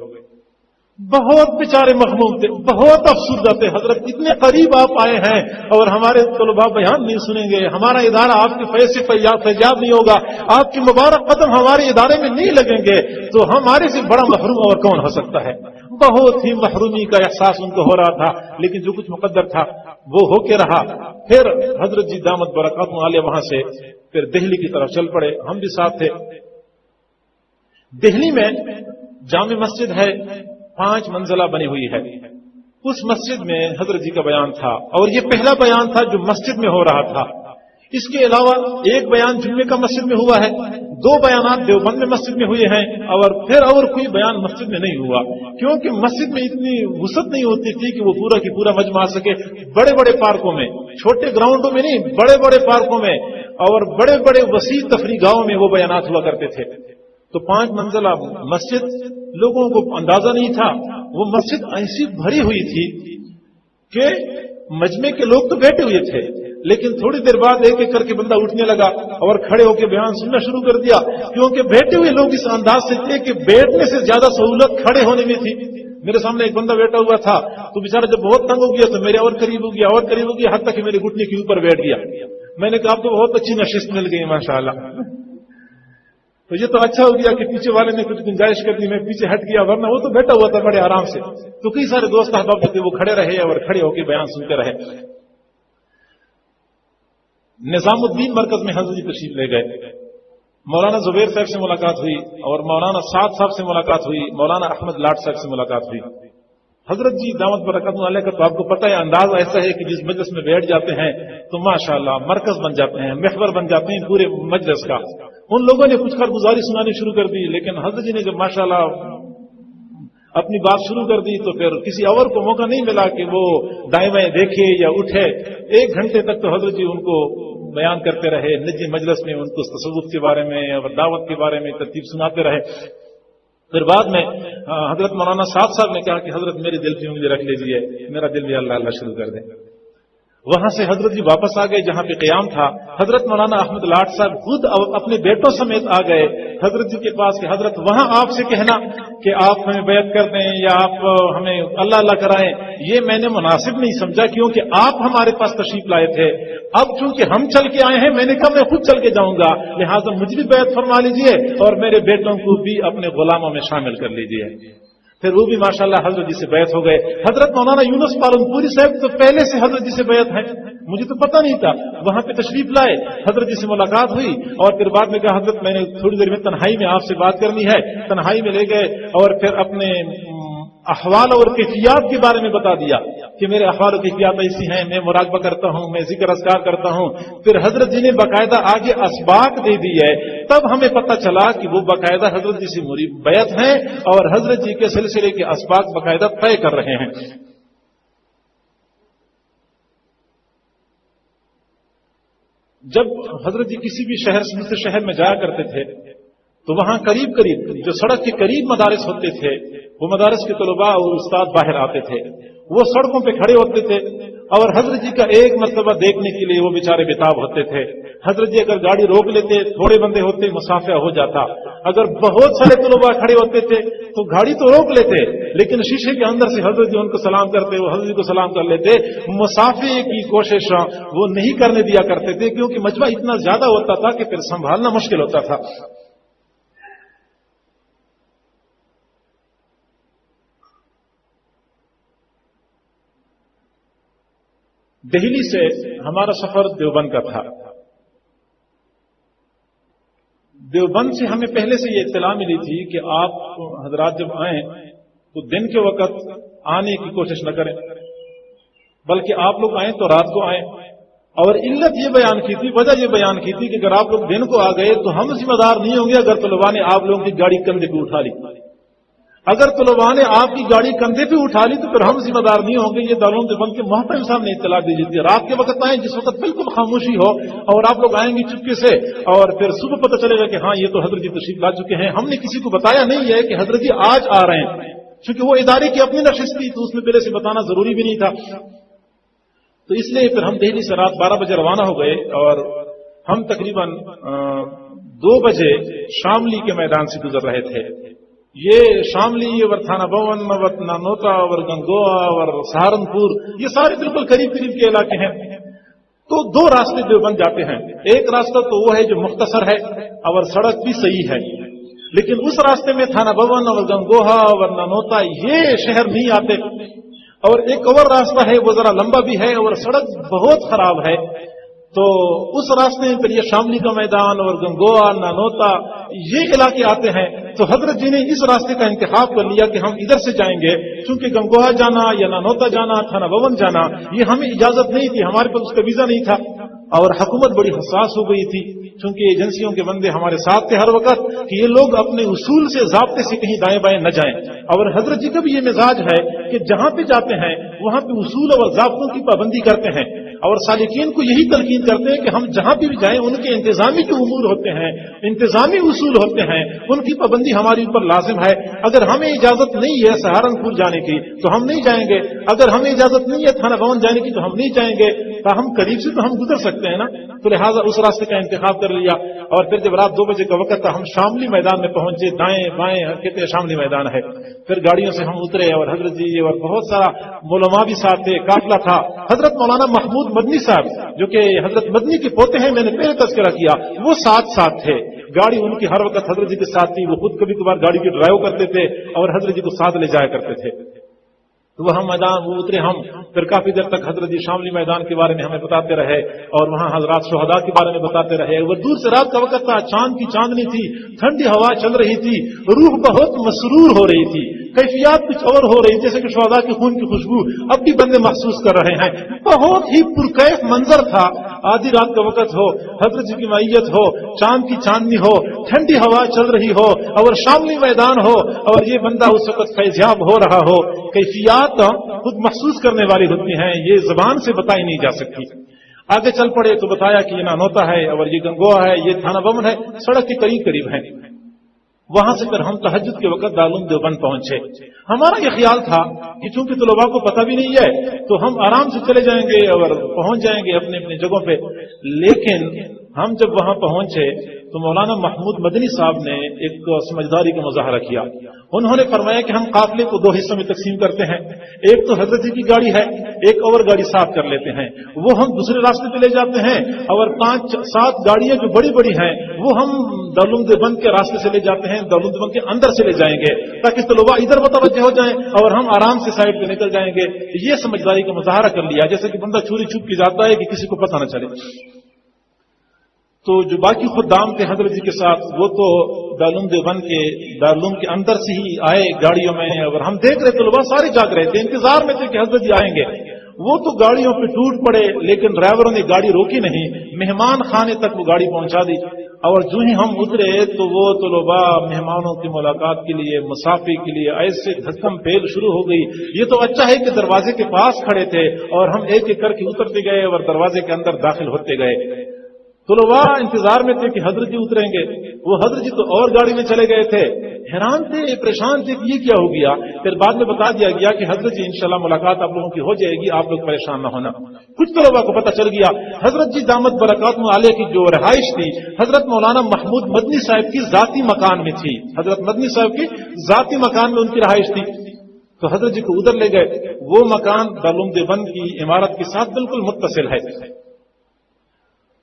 بہت بیچارے مخموم تھے، بہت افسردہ تھے، حضرت اتنے قریب آپ آئے ہیں اور ہمارے طلباء بیان نہیں سنیں گے، ہمارا ادارہ آپ کے فیض سے فیضیاب نہیں ہوگا، آپ کے مبارک قدم ہمارے ادارے میں نہیں لگیں گے تو ہمارے سے بڑا محروم اور کون ہو سکتا ہے۔ بہت ہی محرومی کا احساس ان کو ہو رہا تھا، لیکن جو کچھ مقدر تھا وہ ہو کے رہا۔ پھر حضرت جی دامت برکاتہ عالیہ وہاں سے پھر دہلی کی طرف چل پڑے، ہم بھی ساتھ تھے۔ دہلی میں جامع مسجد ہے، 5 منزلہ بنی ہوئی ہے، اس مسجد میں حضرت جی کا بیان تھا اور یہ پہلا بیان تھا جو مسجد میں ہو رہا تھا۔ اس کے علاوہ ایک بیان جمعے کا مسجد میں ہوا ہے، 2 بیانات دیوبند میں مسجد میں ہوئے ہیں اور پھر اور کوئی بیان مسجد میں نہیں ہوا، کیونکہ مسجد میں اتنی وسعت نہیں ہوتی تھی کہ وہ پورا کی پورا مجمع آ سکے۔ بڑے بڑے پارکوں میں، چھوٹے گراؤنڈوں میں نہیں، بڑے بڑے پارکوں میں اور بڑے بڑے وسیع تفریح گاہوں میں وہ بیانات ہوا کرتے تھے۔ تو 5 منزلہ مسجد، لوگوں کو اندازہ نہیں تھا، وہ مسجد ایسی بھری ہوئی تھی کہ مجمع کے لوگ تو بیٹھے ہوئے تھے، لیکن تھوڑی دیر بعد ایک ایک کر کے بندہ اٹھنے لگا اور کھڑے ہو کے بیان سننا شروع کر دیا، کیونکہ بیٹھے ہوئے لوگ اس انداز سے تھے کہ بیٹھنے سے زیادہ سہولت کھڑے ہونے میں تھی۔ میرے سامنے ایک بندہ بیٹھا ہوا تھا تو بیچارہ جب بہت تنگ ہو گیا تو میرے اور قریب ہو گیا اور قریب ہو گیا، حتیٰ کہ میرے گھٹنے کے اوپر بیٹھ گیا۔ میں نے کہا آپ کو بہت اچھی نشست مل گئی ماشاءاللہ۔ تو یہ تو اچھا ہو گیا کہ پیچھے والے نے کچھ گنجائش کر دی، میں پیچھے ہٹ گیا، ورنہ وہ تو بیٹھا ہوا تھا بڑے آرام سے۔ تو کئی سارے دوست احباب تھے وہ کھڑے رہے اور کھڑے ہو کے بیان سنتے رہے۔ نظام الدین مرکز میں حضرت جی تشریف لے گئے، مولانا زبیر صاحب سے ملاقات ہوئی اور مولانا سعد صاحب سے ملاقات ہوئی، مولانا احمد لاٹ صاحب سے ملاقات ہوئی۔ حضرت جی دعوت برکات علیہ کا تو آپ کو پتہ ہے انداز ایسا ہے کہ جس مجلس میں بیٹھ جاتے ہیں تو ماشاءاللہ مرکز بن جاتے ہیں، محور بن جاتے ہیں پورے مجلس کا۔ ان لوگوں نے کچھ کارگزاری سنانی شروع کر دی، لیکن حضرت جی نے جب ماشاءاللہ اپنی بات شروع کر دی تو پھر کسی اور کو موقع نہیں ملا کہ وہ دائیں بائیں دیکھے یا اٹھے۔ 1 گھنٹے تک تو حضرت جی ان کو بیان کرتے رہے، نجی مجلس میں ان کو تصوف کے بارے میں اور دعوت کے بارے میں ترتیب سناتے رہے۔ پھر بعد میں حضرت مولانا صاحب نے کہا کہ حضرت میرے دل کی انگلی رکھ لیجیے، میرا دل بھی اللہ اللہ شروع کر دیں۔ وہاں سے حضرت جی واپس آ گئے جہاں پہ قیام تھا۔ حضرت مولانا احمد لاٹ صاحب خود اپنے بیٹوں سمیت آ گئے حضرت جی کے پاس کہ حضرت وہاں آپ سے کہنا کہ آپ ہمیں بیعت کر دیں یا آپ ہمیں اللہ اللہ کرائیں، یہ میں نے مناسب نہیں سمجھا کیونکہ آپ ہمارے پاس تشریف لائے تھے۔ اب چونکہ ہم چل کے آئے ہیں، میں نے کہا میں خود چل کے جاؤں گا، لہٰذا مجھے بھی بیعت فرما لیجئے اور میرے بیٹوں کو بھی اپنے غلاموں میں شامل کر لیجئے۔ پھر وہ بھی ماشاءاللہ حضرت جی سے بیعت ہو گئے۔ حضرت مولانا یونس پالنپوری صاحب تو پہلے سے حضرت جی سے بیعت ہیں، مجھے تو پتہ نہیں تھا۔ وہاں پہ تشریف لائے، حضرت جی سے ملاقات ہوئی اور پھر بعد میں کہا حضرت میں نے تھوڑی دیر میں تنہائی میں آپ سے بات کرنی ہے۔ تنہائی میں لے گئے اور پھر اپنے احوال اور کیفیات کے بارے میں بتا دیا کہ میرے احوال و کیفیات ایسی ہیں، میں مراقبہ کرتا ہوں، میں ذکر اذکار کرتا ہوں۔ پھر حضرت جی نے باقاعدہ آگے اسباق دے دی ہے، تب ہمیں پتہ چلا کہ وہ باقاعدہ حضرت جی سے بیعت ہیں اور حضرت جی کے سلسلے کے اسباق باقاعدہ طے کر رہے ہیں۔ جب حضرت جی کسی بھی شہر سے دوسرے شہر میں جایا کرتے تھے تو وہاں قریب قریب جو سڑک کے قریب مدارس ہوتے تھے وہ مدارس کے طلباء اور استاد باہر آتے تھے، وہ سڑکوں پہ کھڑے ہوتے تھے اور حضرت جی کا ایک مرتبہ دیکھنے کے لیے وہ بیچارے بےتاب ہوتے تھے۔ حضرت جی اگر گاڑی روک لیتے، تھوڑے بندے ہوتے مسافہ ہو جاتا، اگر بہت سارے طلباء کھڑے ہوتے تھے تو گاڑی تو روک لیتے لیکن شیشے کے اندر سے حضرت جی ان کو سلام کرتے، وہ حضرت جی کو سلام کر لیتے۔ مسافے کی کوشش وہ نہیں کرنے دیا کرتے تھے کیونکہ مجمع اتنا زیادہ ہوتا تھا کہ پھر سنبھالنا مشکل ہوتا تھا۔ دہلی سے ہمارا سفر دیوبند کا تھا۔ دیوبند سے ہمیں پہلے سے یہ اطلاع ملی تھی کہ آپ حضرات جب آئیں تو دن کے وقت آنے کی کوشش نہ کریں، بلکہ آپ لوگ آئیں تو رات کو آئیں۔ اور علت یہ بیان کی تھی، وجہ یہ بیان کی تھی کہ اگر آپ لوگ دن کو آ گئے تو ہم ذمہ دار نہیں ہوں گے اگر طلباء نے آپ لوگوں کی گاڑی کندھے پہ اٹھا لی۔ اگر طلباء نے آپ کی گاڑی کندھے پہ اٹھا لی تو پھر ہم ذمہ دار نہیں ہوں گے۔ یہ دارالعلوم دیوبند کے محترم صاحب نے اطلاع دی تھی رات کے وقت آئیں جس وقت بالکل خاموشی ہو اور آپ لوگ آئیں گے چپکے سے اور پھر صبح پتہ چلے گا کہ ہاں یہ تو حضرت جی تشریف لا چکے ہیں۔ ہم نے کسی کو بتایا نہیں ہے کہ حضرت جی آج آ رہے ہیں، چونکہ وہ ادارے کی اپنی نشست تھی تو اس میں پہلے سے بتانا ضروری بھی نہیں تھا۔ تو اس لیے پھر ہم دہلی سے رات 12 بجے روانہ ہو گئے اور ہم تقریباً 2 بجے شاملی کے میدان سے گزر رہے تھے۔ یہ شاملی اور تھانہ بھون اور نانوتا اور گنگوا اور سہارنپور یہ سارے بالکل قریب قریب کے علاقے ہیں۔ تو 2 راستے دیوبند جاتے ہیں، ایک راستہ تو وہ ہے جو مختصر ہے اور سڑک بھی صحیح ہے، لیکن اس راستے میں تھانہ بھون اور گنگوہا اور نانوتا یہ شہر نہیں آتے، اور ایک اور راستہ ہے وہ ذرا لمبا بھی ہے اور سڑک بہت خراب ہے۔ تو اس راستے میں پھر یہ شاملی کا میدان اور گنگوا نانوتا یہ علاقے آتے ہیں۔ تو حضرت جی نے اس راستے کا انتخاب کر لیا کہ ہم ادھر سے جائیں گے، چونکہ گنگوہا جانا یا نانوتا جانا، تھانہ بھون جانا یہ ہمیں اجازت نہیں تھی، ہمارے پاس اس کا ویزا نہیں تھا اور حکومت بڑی حساس ہو گئی تھی چونکہ ایجنسیوں کے بندے ہمارے ساتھ تھے ہر وقت کہ یہ لوگ اپنے اصول سے ضابطے سے کہیں دائیں بائیں نہ جائیں. اور حضرت جی کا بھی یہ مزاج ہے کہ جہاں پہ جاتے ہیں وہاں پہ اصول اور ضابطوں کی پابندی کرتے ہیں اور سالکین کو یہی تلقین کرتے ہیں کہ ہم جہاں پہ بھی جائیں ان کے انتظامی جو امور ہوتے ہیں, انتظامی اصول ہوتے ہیں, ان کی پابندی ہماری اوپر لازم ہے. اگر ہمیں اجازت نہیں ہے سہارنپور جانے کی تو ہم نہیں جائیں گے, اگر ہمیں اجازت نہیں ہے تھانہ بھون جانے کی تو ہم نہیں جائیں گے. ہم قریب سے تو ہم گزر سکتے ہیں نا, تو لہٰذا اس راستے کا انتخاب کر لیا. اور پھر جب رات 2 بجے کا وقت تھا ہم شاملی میدان میں پہنچے, دائیں بائیں کہتے شاملی میدان ہے. پھر گاڑیوں سے ہم اترے اور حضرت جی اور بہت سارا علماء بھی ساتھ تھے, قافلہ تھا. حضرت مولانا محمود مدنی صاحب جو کہ حضرت مدنی کے پوتے ہیں, میں نے پہلے تذکرہ کیا, وہ ساتھ تھے. گاڑی ان کی ہر وقت حضرت جی کے ساتھ تھی, وہ خود کبھی کبھار گاڑی کی ڈرائیو کرتے تھے اور حضرت جی کو ساتھ لے جایا کرتے تھے. تو وہ میدان وہ اترے ہم, پھر کافی دیر تک حضرت جی شاملی میدان کے بارے میں ہمیں بتاتے رہے اور وہاں حضرات شہداء کے بارے میں بتاتے رہے. وہ دور سے رات کا وقت تھا, چاند کی چاندنی تھی, ٹھنڈی ہوا چل رہی تھی, روح بہت مسرور ہو رہی تھی, کیفیات کچھ اور ہو رہی, جیسے کہ شہداء کے خون کی خوشبو اب بھی بندے محسوس کر رہے ہیں. بہت ہی پرکیف منظر تھا. آدھی رات کا وقت ہو, حضرت جی کی معیت ہو, چاند کی چاندنی ہو, ٹھنڈی ہوا چل رہی ہو اور شاملی میدان ہو اور یہ بندہ اس وقت فیضیاب ہو رہا ہو. کیفیات خود محسوس کرنے والی ہوتی ہیں, یہ زبان سے بتائی نہیں جا سکتی. آگے چل پڑے تو بتایا کہ یہ نانوتا ہے اور یہ گنگوا ہے, یہ تھانہ بمن ہے, سڑک کے قریب ہیں. وہاں سے پھر ہم تہجد کے وقت دارالعلوم دیوبند پہنچے. ہمارا یہ خیال تھا کہ چونکہ طلباء کو پتہ بھی نہیں ہے تو ہم آرام سے چلے جائیں گے اور پہنچ جائیں گے اپنے اپنے جگہوں پہ. لیکن ہم جب وہاں پہنچے تو مولانا محمود مدنی صاحب نے ایک سمجھداری کا مظاہرہ کیا. انہوں نے فرمایا کہ ہم قافلے کو 2 حصوں میں تقسیم کرتے ہیں, ایک تو حضرت جی کی گاڑی ہے, ایک اور گاڑی صاف کر لیتے ہیں, وہ ہم دوسرے راستے پہ لے جاتے ہیں, اور 5-7 گاڑیاں جو بڑی بڑی ہیں وہ ہم دارالعلوم دیوبند کے راستے سے لے جاتے ہیں, دارالعلوم دیوبند کے اندر سے لے جائیں گے تاکہ طلباء ادھر متوجہ ہو جائیں اور ہم آرام سے سائڈ پہ نکل جائیں گے. یہ سمجھداری کا مظاہرہ کر لیا, جیسے کہ بندہ چوری چھپ کی جاتا ہے کہ کسی کو پتہ نہ چلے. تو جو باقی خدام تھے حضرت جی کے ساتھ وہ تو دارالعلوم دیوبند کے دارالعلوم کے اندر سے ہی آئے گاڑیوں میں, اور ہم دیکھ رہے طلباء سارے جاگ رہے تھے, انتظار میں تھے کہ حضرت جی آئیں گے. وہ تو گاڑیوں پہ ٹوٹ پڑے لیکن ڈرائیوروں نے گاڑی روکی نہیں, مہمان خانے تک وہ گاڑی پہنچا دی. اور جو ہی ہم اترے تو وہ طلباء مہمانوں کی ملاقات کے لیے, مسافر کے لیے ایسے دھکم پھیل شروع ہو گئی. یہ تو اچھا ہے کہ دروازے کے پاس کھڑے تھے اور ہم ایک ایک کر کے اترتے گئے اور دروازے کے اندر داخل ہوتے گئے. طلباء انتظار میں تھے کہ حضرت جی اتریں گے, وہ حضرت جی تو اور گاڑی میں چلے گئے تھے. حیران تھے, پریشان تھے کہ یہ کیا ہو گیا. پھر بعد میں بتا دیا گیا کہ حضرت جی انشاءاللہ ملاقات آپ لوگوں کی ہو جائے گی, آپ لوگ پریشان نہ ہونا. کچھ طلباء کو پتہ چل گیا حضرت جی دامت برکاتہ عالیہ کی جو رہائش تھی حضرت مولانا محمود مدنی صاحب کی ذاتی مکان میں تھی. حضرت مدنی صاحب کی ذاتی مکان میں ان کی رہائش تھی. تو حضرت جی کو ادھر لے گئے. وہ مکان دارالعلوم دیوبند کی عمارت کے ساتھ بالکل متصل ہے.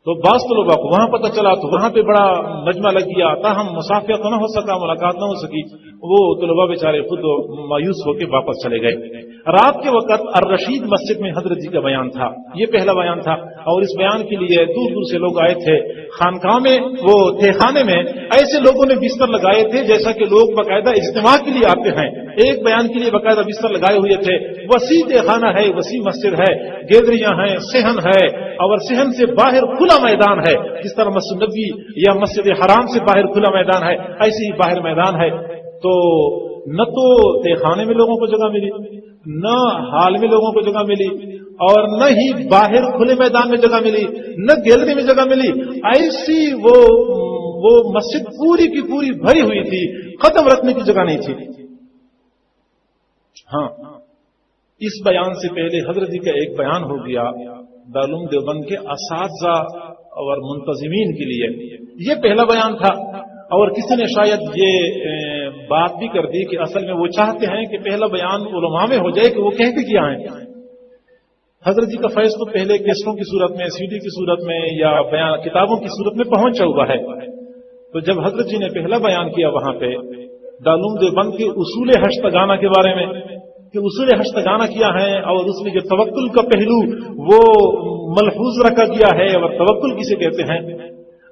تو بعض طلباء کو وہاں پتہ چلا تو وہاں پہ بڑا مجمع لگ گیا, تاہم مسافہ تو نہ ہو سکا, ملاقات نہ ہو سکی. وہ طلباء بیچارے خود مایوس ہو کے واپس چلے گئے. رات کے وقت الرشید مسجد میں حضرت جی کا بیان تھا, یہ پہلا بیان تھا, اور اس بیان کے لیے دور دور سے لوگ آئے تھے. خانقاہ میں وہ تھے خانے میں ایسے لوگوں نے بستر لگائے تھے جیسا کہ لوگ باقاعدہ اجتماع کے لیے آتے ہیں, ایک بیان کے لیے باقاعدہ بستر لگائے ہوئے تھے. وسیع خانہ ہے, وسیع مسجد ہے, گیدریاں ہیں, صحن ہے, اور صحن سے باہر کھلا میدان ہے. جس طرح مسجد نبوی یا مسجد حرام سے باہر کھلا میدان ہے, ایسے ہی باہر میدان ہے. تو نہ تو تہ خانے میں لوگوں کو جگہ ملی, نہ ہال میں لوگوں کو جگہ ملی, اور نہ ہی باہر کھلے میدان میں جگہ ملی, نہ گیلری میں جگہ ملی. ایسی وہ مسجد پوری کی پوری بھری ہوئی تھی, قدم رکھنے کی جگہ نہیں تھی. ہاں, اس بیان سے پہلے حضرت جی کا ایک بیان ہو گیا دارالعلوم دیوبند کے اساتذہ اور منتظمین کے لیے. یہ پہلا بیان تھا, اور کسی نے شاید یہ بات بھی کر دی کہ اصل میں وہ چاہتے ہیں کہ پہلا بیان علماء میں ہو جائے کہ وہ کہتے کیا ہیں. حضرت جی کا فیض تو پہلے کیسٹوں کی صورت میں, CD کی صورت میں, یا بیان کتابوں کی صورت میں پہنچا ہوا ہے. تو جب حضرت جی نے پہلا بیان کیا وہاں پہ دارالعلوم دیوبند کے اصول ہشتگانہ کے بارے میں کہ اصول ہشتگانہ کیا ہے, اور اس میں جو توکل کا پہلو وہ ملحوظ رکھا گیا ہے, اور توکل کسے کہتے ہیں.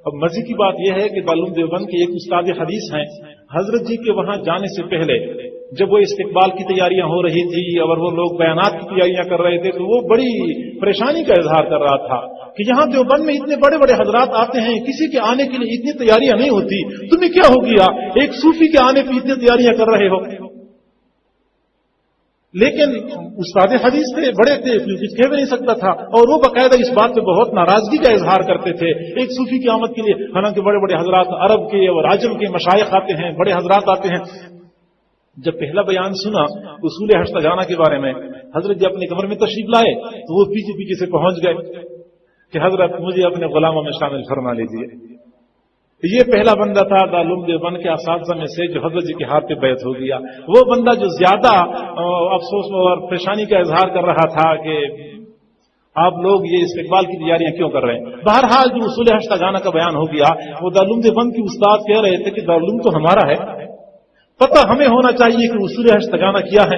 اب مزے کی بات یہ ہے کہ دارالعلوم دیوبند کے ایک استاد حدیث ہیں, حضرت جی کے وہاں جانے سے پہلے جب وہ استقبال کی تیاریاں ہو رہی تھی اور وہ لوگ بیانات کی تیاریاں کر رہے تھے تو وہ بڑی پریشانی کا اظہار کر رہا تھا کہ یہاں دیوبند میں اتنے بڑے بڑے حضرات آتے ہیں، کسی کے آنے کے لیے اتنی تیاریاں نہیں ہوتی، تمہیں کیا ہو گیا ایک صوفی کے آنے پہ اتنی تیاریاں کر رہے ہو؟ لیکن استاد حدیث تھے، بڑے تھے، کچھ کہہ بھی نہیں سکتا تھا، اور وہ باقاعدہ اس بات پہ بہت ناراضگی کا اظہار کرتے تھے ایک صوفی کی آمد کے لیے، حالانکہ بڑے بڑے حضرات عرب کے اور عجم کے مشائخ آتے ہیں، بڑے حضرات آتے ہیں۔ جب پہلا بیان سنا اصول ہشتگانہ کے بارے میں، حضرت جی اپنے کمر میں تشریف لائے تو وہ پیچھے پیچھے سے پہنچ گئے کہ حضرت مجھے اپنے غلاموں میں شامل فرما لیجیے۔ یہ پہلا بندہ تھا دارالعلوم دیوبند کے اساتذہ میں سے جو حضرت جی کے ہاتھ پہ بیعت ہو گیا۔ وہ بندہ جو زیادہ افسوس اور پریشانی کا اظہار کر رہا تھا کہ آپ لوگ یہ استقبال کی تیاریاں کیوں کر رہے ہیں۔ بہرحال جو اصول ہشتگانہ کا بیان ہو گیا، وہ دارالعلوم دیوبند کے استاد کہہ رہے تھے کہ دارالعلوم تو ہمارا ہے، پتہ ہمیں ہونا چاہیے کہ اصول ہشتگانہ کیا ہے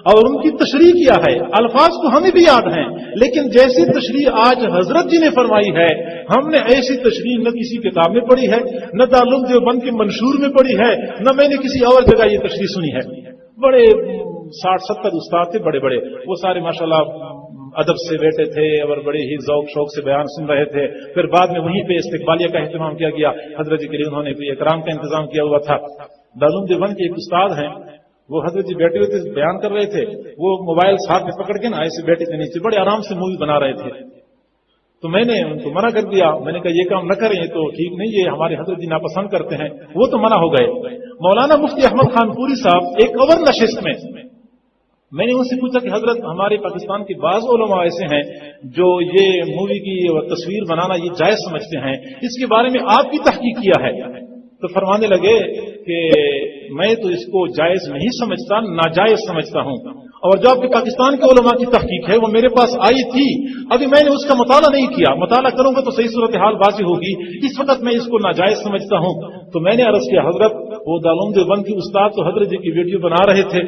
اور ان کی تشریح کیا ہے۔ الفاظ تو ہمیں بھی یاد ہیں، لیکن جیسی تشریح آج حضرت جی نے فرمائی ہے، ہم نے ایسی تشریح نہ کسی کتاب میں پڑھی ہے، نہ دارالعلوم دیوبند کے منشور میں پڑھی ہے، نہ میں نے کسی اور جگہ یہ تشریح سنی ہے۔ بڑے 60-70 استاد تھے، بڑے بڑے، وہ سارے ماشاءاللہ ادب سے بیٹھے تھے اور بڑے ہی ذوق شوق سے بیان سن رہے تھے۔ پھر بعد میں وہیں پہ استقبالیہ کا اہتمام کیا گیا، حضرت جی کے لیے انہوں نے بھی اکرام کا انتظام کیا ہوا تھا۔ دارالعلوم دیوبند کے ایک استاد ہیں، وہ حضرت جی بیٹھے ہوئے تھے، بیان کر رہے تھے، وہ موبائل ساتھ میں پکڑ کے نا ایسے بیٹھے تھے نیچے، بڑے آرام سے مووی بنا رہے تھے۔ تو میں نے ان کو منع کر دیا، میں نے کہا یہ کام نہ کریں، یہ تو ٹھیک نہیں، یہ ہمارے حضرت جی ناپسند کرتے ہیں۔ وہ تو منع ہو گئے۔ مولانا مفتی احمد خان پوری صاحب ایک اور نشست میں نے ان سے پوچھا کہ حضرت ہمارے پاکستان کے بعض علماء ایسے ہیں جو یہ مووی کی تصویر بنانا یہ جائز سمجھتے ہیں، اس کے بارے میں آپ کی تحقیق کیا ہے؟ تو فرمانے لگے کہ میں تو اس کو جائز نہیں سمجھتا، ناجائز سمجھتا ہوں، اور جو آپ کے پاکستان کے علماء کی تحقیق ہے وہ میرے پاس آئی تھی، ابھی میں نے اس کا مطالعہ نہیں کیا، مطالعہ کروں گا تو صحیح صورتحال واضح ہوگی، اس وقت میں اس کو ناجائز سمجھتا ہوں۔ تو میں نے عرض کیا حضرت وہ دارالعلوم دیوبند کے استاد تو حضرت جی کی ویڈیو بنا رہے تھے،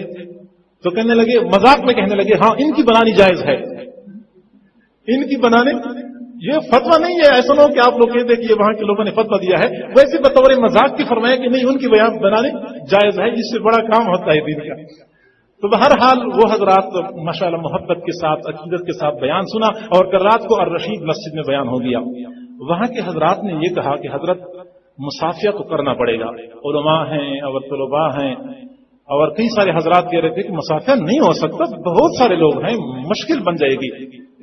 تو کہنے لگے، مذاق میں کہنے لگے، ہاں ان کی بنانی جائز ہے، ان کی بنانے، یہ فتویٰ نہیں ہے، ایسا نہ ہو کہ آپ لوگ کہتے کہ یہ وہاں کے لوگوں نے فتویٰ دیا ہے، ویسے بطور مذاق کی فرمایا کہ نہیں ان کی بنانے جائز ہے، اس سے بڑا کام ہوتا ہے دین کا۔ تو بہرحال وہ حضرات ماشاءاللہ محبت کے ساتھ عقیدت کے ساتھ بیان سنا، اور کل رات کو الرشید مسجد میں بیان ہو گیا۔ وہاں کے حضرات نے یہ کہا کہ حضرت مسافیہ تو کرنا پڑے گا، علماء ہیں اور طلباء ہیں، اور کئی سارے حضرات کہہ رہے تھے کہ مسافیہ نہیں ہو سکتا، بہت سارے لوگ ہیں، مشکل بن جائے گی۔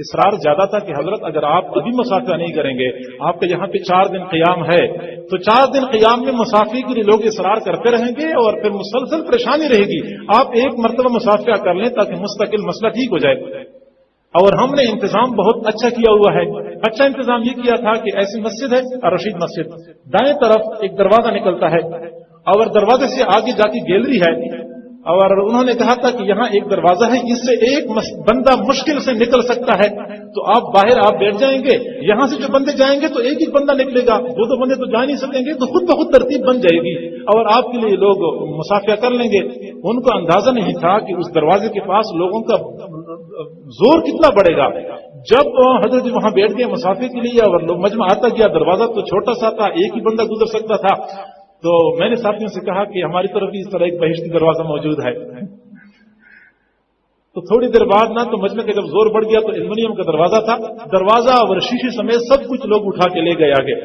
اصرار زیادہ تھا کہ حضرت اگر آپ ابھی مسافیہ نہیں کریں گے، آپ کا یہاں پہ 4 دن قیام ہے، تو 4 دن قیام میں مسافیہ کے لیے لوگ اصرار کرتے رہیں گے اور پھر مسلسل پریشانی رہے گی۔ آپ ایک مرتبہ مسافیہ کر لیں تاکہ مستقل مسئلہ ٹھیک ہو جائے۔ اور ہم نے انتظام بہت اچھا کیا ہوا ہے۔ اچھا انتظام یہ کیا تھا کہ ایسی مسجد ہے الرشید مسجد، دائیں طرف ایک دروازہ نکلتا ہے اور دروازے سے آگے جا کے گیلری ہے، اور انہوں نے کہا تھا کہ یہاں ایک دروازہ ہے، اس سے ایک بندہ مشکل سے نکل سکتا ہے، تو آپ باہر آپ بیٹھ جائیں گے، یہاں سے جو بندے جائیں گے تو ایک ہی بندہ نکلے گا، 2 بندے تو جا نہیں سکیں گے، تو خود بخود ترتیب بن جائے گی اور آپ کے لیے لوگ مسافیہ کر لیں گے۔ ان کو اندازہ نہیں تھا کہ اس دروازے کے پاس لوگوں کا زور کتنا بڑھے گا۔ جب حضرت جی وہاں بیٹھ گئے مسافیہ کے لیے اور لوگ مجمع آتا گیا، دروازہ تو چھوٹا سا تھا، ایک ہی بندہ گزر سکتا تھا، تو میں نے ساتھیوں سے کہا کہ ہماری طرف بھی اس طرح ایک بہشتی دروازہ موجود ہے۔ تو تھوڑی دیر بعد نہ تو مجمع کا جب زور بڑھ گیا تو ایلومینیم کا دروازہ تھا، دروازہ اور شیشے سمیت سب کچھ لوگ اٹھا کے لے گئے آگے،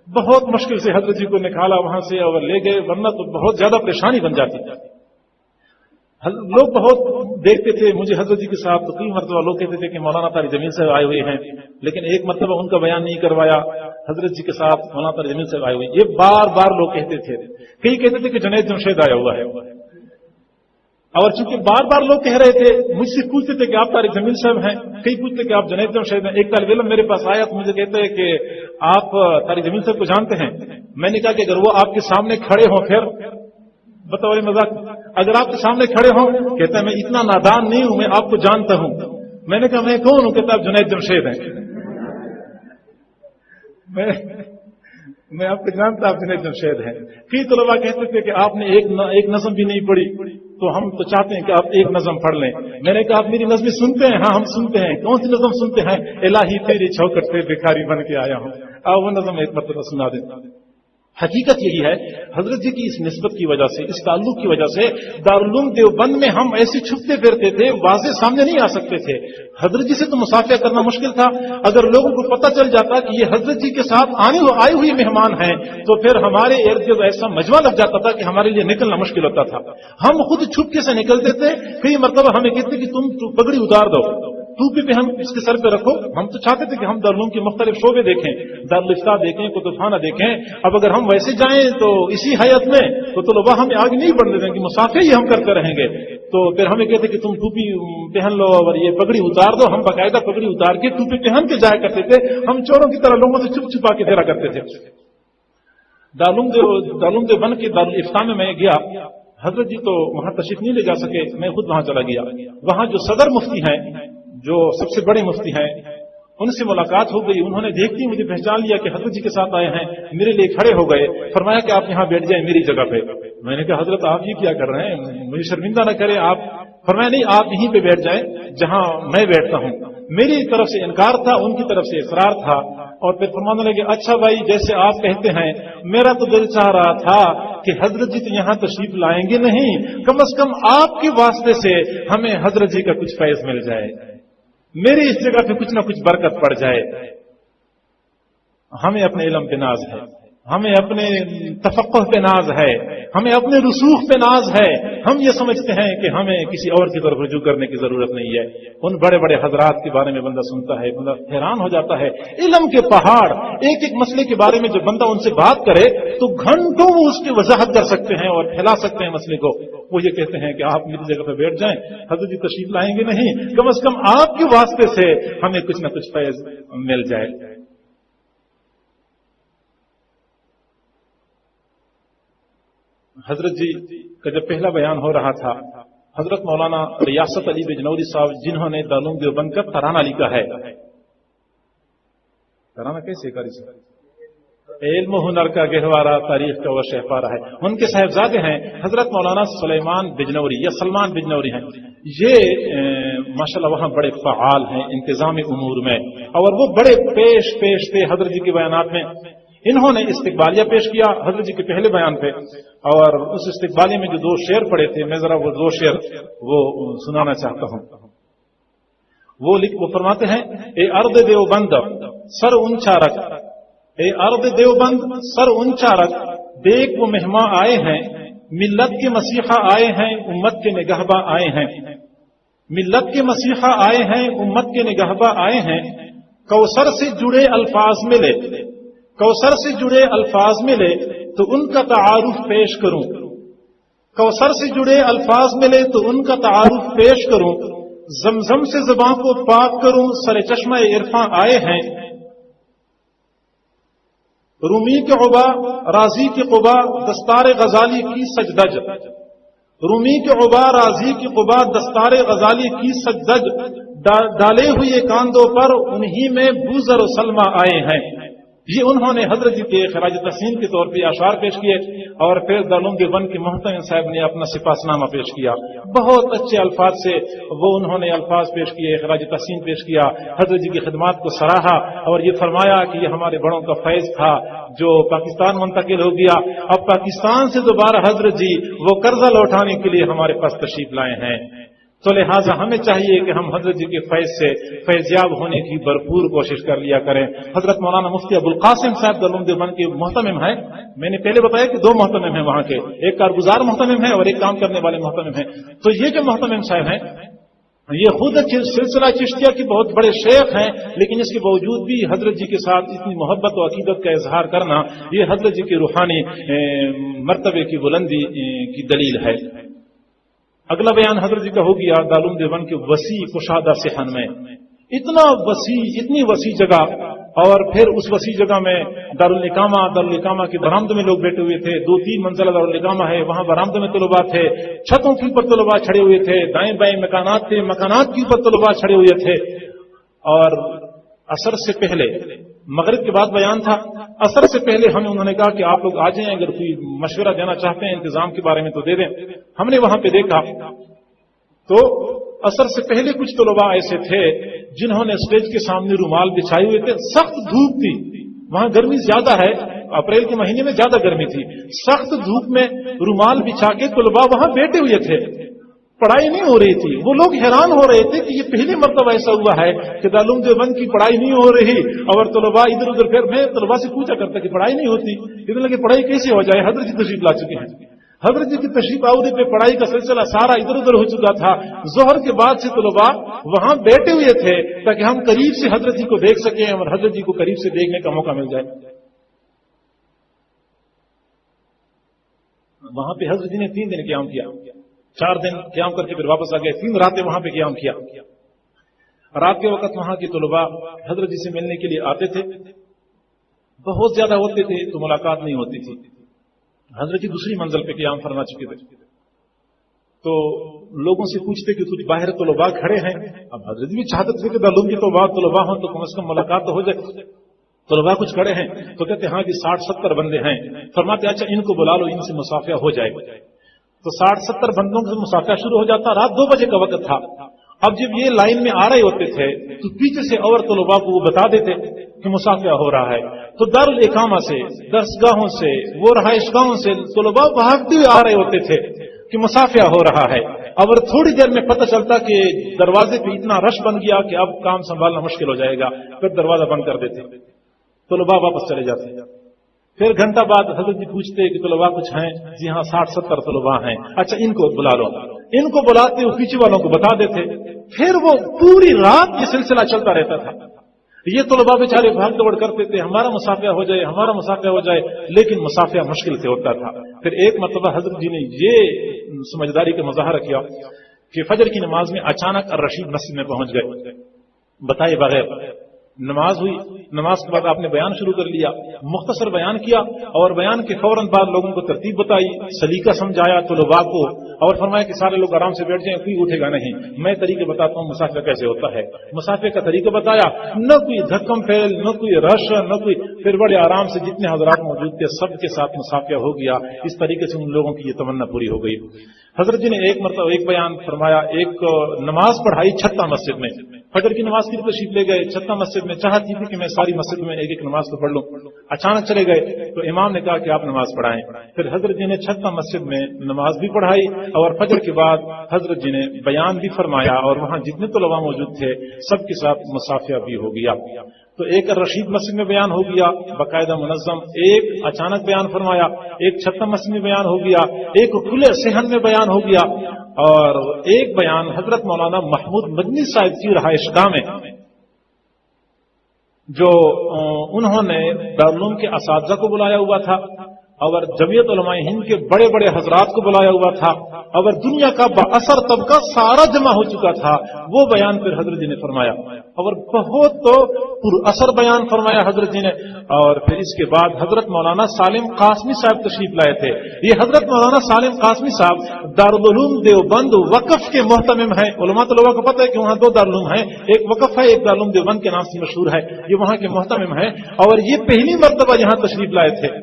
بہت مشکل سے حضرت جی کو نکالا وہاں سے اور لے گئے، ورنہ تو بہت زیادہ پریشانی بن جاتی۔ لوگ بہت دیکھتے تھے مجھے حضرت جی کے ساتھ، تو کئی مرتبہ لوگ کہتے تھے کہ مولانا طارق جمیل صاحب آئے ہوئے ہیں، لیکن ایک مرتبہ ان کا بیان نہیں کروایا حضرت جی کے ساتھ مولانا طارق جمیل صاحب آئے ہوئے، یہ بار بار لوگ کہتے تھے۔ کئی کہتے تھے کہ جنید جمشید آیا ہوا ہے، اور چونکہ بار بار لوگ کہہ رہے تھے، مجھ سے پوچھتے تھے کہ آپ طارق جمیل صاحب ہیں، کئی پوچھتے کہ آپ جنید جمشید ہیں۔ ایک طالب علم میرے پاس آیا تو مجھے کہتے ہیں کہ آپ طارق جمیل صاحب کو جانتے ہیں؟ میں نے کہا کہ اگر وہ آپ کے سامنے کھڑے ہوں، پھر بطور مذاق اگر آپ کے سامنے کھڑے ہوں، کہتا ہے میں اتنا نادان نہیں ہوں، میں آپ کو جانتا ہوں۔ میں نے کہا میں کون ہوں؟ کہتا آپ جنید جمشید ہیں۔ میں آپ کو جانتا، آپ جنید جمشید ہیں۔ کئی طلباء کہتے تھے کہ آپ نے ایک نظم بھی نہیں پڑھی، تو ہم تو چاہتے ہیں کہ آپ ایک نظم پڑھ لیں۔ میں نے کہا آپ میری نظمیں سنتے ہیں؟ ہاں ہم سنتے ہیں۔ کون سی نظم سنتے ہیں؟ الہی تیری چوکھٹ پہ بھکاری بن کے آیا ہوں۔ آپ وہ نظم ایک مرتبہ سنا دیں۔ حقیقت یہی ہے، حضرت جی کی اس نسبت کی وجہ سے، اس تعلق کی وجہ سے دارالعلوم دیوبند میں ہم ایسے چھپتے پھرتے تھے، واضح سامنے نہیں آ سکتے تھے۔ حضرت جی سے تو مصافحہ کرنا مشکل تھا، اگر لوگوں کو پتہ چل جاتا کہ یہ حضرت جی کے ساتھ آئے ہوئے مہمان ہیں تو پھر ہمارے ارد گرد ایسا مجمع لگ جاتا تھا کہ ہمارے لیے نکلنا مشکل ہوتا تھا۔ ہم خود چھپکے سے نکلتے تھے، کئی مرتبہ ہمیں کہتے کہ تم پگڑی اتار دو، ٹوپی پہ ہم اس کے سر پہ رکھو۔ ہم تو چاہتے تھے کہ ہم دارالعلوم کے مختلف شعبے دیکھیں، دارالفتہ دیکھیں، کتب خانہ دیکھیں۔ اب اگر ہم ویسے جائیں تو اسی حیات میں تو طلباء ہمیں آگے نہیں بڑھنے دیں گے، مصافحہ ہی ہم کرتے رہیں گے۔ تو پھر ہمیں کہتے کہ تم ٹوپی پہن لو اور یہ پگڑی اتار دو۔ ہم باقاعدہ پگڑی اتار کے ٹوپی پہن کے جایا کرتے تھے، ہم چوروں کی طرح لوگوں سے چھپ چھپا کے پھیرا کرتے تھے۔ دارالعلوم دیوبند کے دارالفتہ میں گیا، حضرت جی تو وہاں تشریف نہیں لے جا سکے، میں خود وہاں چلا گیا۔ وہاں جو صدر مفتی ہیں، جو سب سے بڑے مفتی ہیں، ان سے ملاقات ہو گئی۔ انہوں نے دیکھتی مجھے پہچان لیا کہ حضرت جی کے ساتھ آئے ہیں، میرے لیے کھڑے ہو گئے، فرمایا کہ آپ یہاں بیٹھ جائیں میری جگہ پہ۔ میں نے کہا حضرت آپ یہ کیا کر رہے ہیں، مجھے شرمندہ نہ کرے آپ۔ فرمایا نہیں، آپ یہیں پہ بیٹھ جائیں جہاں میں بیٹھتا ہوں۔ میری طرف سے انکار تھا، ان کی طرف سے اصرار تھا، اور پھر فرمانے لگے اچھا بھائی جیسے آپ کہتے ہیں، میرا تو دل چاہ رہا تھا کہ حضرت جی تو یہاں تشریف لائیں گے نہیں، کم از کم آپ کے واسطے سے ہمیں حضرت جی کا کچھ فیض مل جائے، میری اس جگہ پہ کچھ نہ کچھ برکت پڑ جائے۔ ہمیں اپنے علم پہ ناز ہے، ہمیں اپنے تفقہ پہ ناز ہے، ہمیں اپنے رسوخ پہ ناز ہے۔ ہم یہ سمجھتے ہیں کہ ہمیں کسی اور کی طرف رجوع کرنے کی ضرورت نہیں ہے۔ ان بڑے بڑے حضرات کے بارے میں بندہ سنتا ہے، بندہ حیران ہو جاتا ہے۔ علم کے پہاڑ، ایک ایک مسئلے کے بارے میں جب بندہ ان سے بات کرے تو گھنٹوں وہ اس کی وضاحت کر سکتے ہیں اور پھیلا سکتے ہیں مسئلے کو۔ وہ یہ کہتے ہیں کہ آپ میری جگہ پہ بیٹھ جائیں، حضرت جی تشریف لائیں گے نہیں، کم از کم آپ کے واسطے سے ہمیں کچھ نہ کچھ فیض مل جائے۔ حضرت جی کا جب پہلا بیان ہو رہا تھا، حضرت مولانا ریاست علی بجنوری صاحب جنہوں نے دارالعلوم دیوبند کا ترانہ لکھا ہے، ترانہ کیسے کاری سے علم و ہنر کا گہوارہ تاریخ کا وہ شہپارہ ہے، ان کے صاحبزادے ہیں حضرت مولانا سلیمان بجنوری یا سلمان بجنوری ہیں۔ یہ ماشاءاللہ وہاں بڑے فعال ہیں انتظام امور میں، اور وہ بڑے پیش تھے حضرت جی کے بیانات میں۔ انہوں نے استقبالیہ پیش کیا حضرت جی کے پہلے بیان پہ، اور اس استقبالیہ میں جو 2 شعر پڑے تھے، میں ذرا وہ 2 شعر وہ سنانا چاہتا ہوں۔ وہ فرماتے ہیں، اے ارض دیوبند سر اونچا رکھ، اے ارض دیوبند سر اونچا رکھ، دیکھ وہ مہماں آئے ہیں، ملت کے مسیحا آئے ہیں، امت کے نگہباں آئے ہیں، ملت کے مسیحا آئے ہیں، امت کے نگہباں آئے ہیں، کوثر سے جڑے الفاظ ملے، کوثر سے جڑے الفاظ ملے تو ان کا تعارف پیش کروں، کوثر سے جڑے الفاظ ملے تو ان کا تعارف پیش کروں، زمزم سے زبان کو پاک کروں، سر چشمہ عرفاں آئے ہیں، رومی کے عبا راضی کے قبا دستار غزالی کی سجدج، رومی کے عبا راضی کی قبا دستار غزالی کی سجدج، ڈالے ہوئے کاندوں پر انہی میں بوذر و سلمہ آئے ہیں۔ یہ انہوں نے حضرت جی کے خراج تحسین کے طور پہ اشعار پیش کیے، اور پھر دارالعلوم دیوبند کے محتمم صاحب نے اپنا سپاسنامہ پیش کیا۔ بہت اچھے الفاظ سے وہ انہوں نے الفاظ پیش کیے، خراج تحسین پیش کیا، حضرت جی کی خدمات کو سراہا، اور یہ فرمایا کہ یہ ہمارے بڑوں کا فیض تھا جو پاکستان منتقل ہو گیا، اب پاکستان سے دوبارہ حضرت جی وہ قرضہ لوٹانے کے لیے ہمارے پاس تشریف لائے ہیں۔ تو لہٰذا ہمیں چاہیے کہ ہم حضرت جی کے فیض سے فیضیاب ہونے کی بھرپور کوشش کر لیا کریں۔ حضرت مولانا مفتی ابوالقاسم صاحب دارالعلوم دیوبند کے محتمم ہیں، میں نے پہلے بتایا کہ 2 محتمم ہیں وہاں کے، ایک کارگزار محتمم ہے اور ایک کام کرنے والے محتمم ہیں۔ تو یہ جو محتمم صاحب ہیں یہ خود سلسلہ چشتیہ کے بہت بڑے شیخ ہیں، لیکن اس کے باوجود بھی حضرت جی کے ساتھ اتنی محبت و عقیدت کا اظہار کرنا یہ حضرت جی کے روحانی مرتبے کی بلندی کی دلیل ہے۔ اگلا بیان حضرت جی کا ہو گیا دارالعلوم دیوبند کے وسیع کشادہ صحن میں، اتنی وسیع جگہ، اور پھر اس وسیع جگہ میں دارالحکامہ کے برآمدے میں لوگ بیٹھے ہوئے تھے، 2-3 منزلہ دارالحکامہ ہے، وہاں برآمدے میں طلباء تھے، چھتوں کے اوپر طلباء چھڑے ہوئے تھے، دائیں بائیں مکانات تھے، مکانات کے اوپر طلباء چھڑے ہوئے تھے، اور عصر سے پہلے مغرب کے بعد بیان تھا، عصر سے پہلے ہمیں انہوں نے کہا کہ آپ لوگ آ جائیں، اگر کوئی مشورہ دینا چاہتے ہیں انتظام کے بارے میں تو دے دیں۔ ہم نے وہاں پہ دیکھا تو عصر سے پہلے کچھ طلباء ایسے تھے جنہوں نے اسٹیج کے سامنے رومال بچھائے ہوئے تھے، سخت دھوپ تھی، وہاں گرمی زیادہ ہے، اپریل کے مہینے میں زیادہ گرمی تھی، سخت دھوپ میں رومال بچھا کے طلباء وہاں بیٹھے ہوئے تھے، پڑھائی نہیں ہو رہی تھی۔ وہ لوگ حیران ہو رہے تھے کہ یہ پہلی مرتبہ ایسا ہوا ہے کہ دارالعلوم دیوبند کی پڑھائی نہیں ہو رہی اور طلباء ادھر ادھر، پھر میں طلباء سے پوچھا کرتا کہ پڑھائی نہیں ہوتی، ادھر لگے پڑھائی کیسے ہو جائے؟ حضرت جی تشریف لا چکے ہیں۔ حضرت جی کی تشریف آوری پہ پڑھائی کا سلسلہ سارا ادھر ادھر ہو چکا تھا۔ ظہر کے بعد سے طلباء وہاں بیٹھے ہوئے تھے تاکہ ہم قریب سے حضرت جی کو دیکھ سکیں اور حضرت جی کو قریب سے دیکھنے کا موقع مل جائے۔ وہاں پہ حضرت جی نے 3 دن قیام کیا، 4 دن قیام کر کے پھر واپس آ گئے، 3 راتیں وہاں پہ قیام کیا۔ رات کے وقت وہاں کی طلباء حضرت جی سے ملنے کے لیے آتے تھے، بہت زیادہ ہوتے تھے تو ملاقات نہیں ہوتی تھی۔ حضرت جی دوسری منزل پہ قیام فرما چکے تھے تو لوگوں سے پوچھتے کہ کچھ باہر طلباء کھڑے ہیں۔ اب حضرت جی بھی چاہتے تھے کہ دارالعلوم کی طلباء ہوں تو کم از کم ملاقات تو ہو جائے، طلباء کچھ کھڑے ہیں تو کہتے ہاں کہ 60-70 بندے ہیں۔ فرماتے اچھا ان کو بلا لو، ان سے مصافحہ ہو جائے۔ تو 60-70 بندوں سے مصافحہ شروع ہو جاتا، رات 2 بجے کا وقت تھا۔ اب جب یہ لائن میں آ رہے ہوتے تھے تو پیچھے سے اور طلباء کو وہ بتا دیتے کہ مصافحہ ہو رہا ہے، تو دارالاقامہ سے، درسگاہوں سے، وہ رہائش گاہوں سے طلباء بھاگتے ہوئے آ رہے ہوتے تھے کہ مصافحہ ہو رہا ہے۔ اور تھوڑی دیر میں پتہ چلتا کہ دروازے پہ اتنا رش بن گیا کہ اب کام سنبھالنا مشکل ہو جائے گا، پھر دروازہ بند کر دیتے، طلباء واپس چلے جاتے۔ پھر گھنٹہ بعد حضرت جی پوچھتے کہ طلباء کچھ ہیں؟ جی ہاں 60-70 طلباء ہیں۔ اچھا ان کو بلا لو، ان کو بلاتے وہ پیچھے والوں کو بتا دیتے، پھر وہ پوری رات یہ سلسلہ چلتا رہتا تھا۔ یہ طلباء بیچارے بھاگ دوڑ کرتے تھے ہمارا مصافحہ ہو جائے، ہمارا مصافحہ ہو جائے، لیکن مصافحہ مشکل سے ہوتا تھا۔ پھر ایک مرتبہ حضرت جی نے یہ سمجھداری کا مظاہرہ کیا کہ فجر کی نماز میں اچانک الرشید مسجد میں پہنچ گئے، بتائے بغیر نماز ہوئی۔ نماز کے بعد آپ نے بیان شروع کر لیا، مختصر بیان کیا اور بیان کے فوراً بعد لوگوں کو ترتیب بتائی، سلیقہ سمجھایا طلباء کو، اور فرمایا کہ سارے لوگ آرام سے بیٹھ جائیں، کوئی اٹھے گا نہیں، میں طریقے بتاتا ہوں مصافحہ کیسے ہوتا ہے۔ مصافحہ کا طریقہ بتایا، نہ کوئی دھکم پھیل، نہ کوئی رش، نہ کوئی، پھر بڑے آرام سے جتنے حضرات موجود تھے سب کے ساتھ مصافحہ ہو گیا۔ اس طریقے سے ان لوگوں کی یہ تمنا پوری ہو گئی۔ حضرت جی نے ایک مرتبہ ایک بیان فرمایا، ایک نماز پڑھائی چھتہ مسجد میں، فجر کی نماز کی تشریف لے گئے چھتہ مسجد میں، چاہتی تھی کہ میں ساری مسجد میں ایک ایک نماز تو پڑھ لوں، اچانک چلے گئے تو امام نے کہا کہ آپ نماز پڑھائیں۔ پھر حضرت جی نے چھتہ مسجد میں نماز بھی پڑھائی اور فجر کے بعد حضرت جی نے بیان بھی فرمایا اور وہاں جتنے طلباء موجود تھے سب کے ساتھ مصافحہ بھی ہو گیا۔ تو ایک رشید مسجد میں بیان ہو گیا باقاعدہ منظم، ایک اچانک بیان فرمایا، ایک چھتہ مسجد میں بیان ہو گیا، ایک کھلے صحن میں بیان ہو گیا، اور ایک بیان حضرت مولانا محمود مدنی صاحب کی رہائش گاہ میں، جو انہوں نے دارالعلوم کے اساتذہ کو بلایا ہوا تھا اور جمعیت علماء ہند کے بڑے بڑے حضرات کو بلایا ہوا تھا اور دنیا کا بااثر طبقہ سارا جمع ہو چکا تھا، وہ بیان پھر حضرت جی نے فرمایا اور بہت تو پر اثر بیان فرمایا حضرت جی نے۔ اور پھر اس کے بعد حضرت مولانا سالم قاسمی صاحب تشریف لائے تھے۔ یہ حضرت مولانا سالم قاسمی صاحب دارالعلوم دیوبند وقف کے محتمم ہیں۔ علماء طلباء کو پتہ ہے کہ وہاں 2 دارالعلوم ہیں، ایک وقف ہے، ایک دارالعلوم دیوبند کے نام سے مشہور ہے، یہ وہاں کے محتمم ہیں اور یہ پہلی مرتبہ یہاں تشریف لائے تھے۔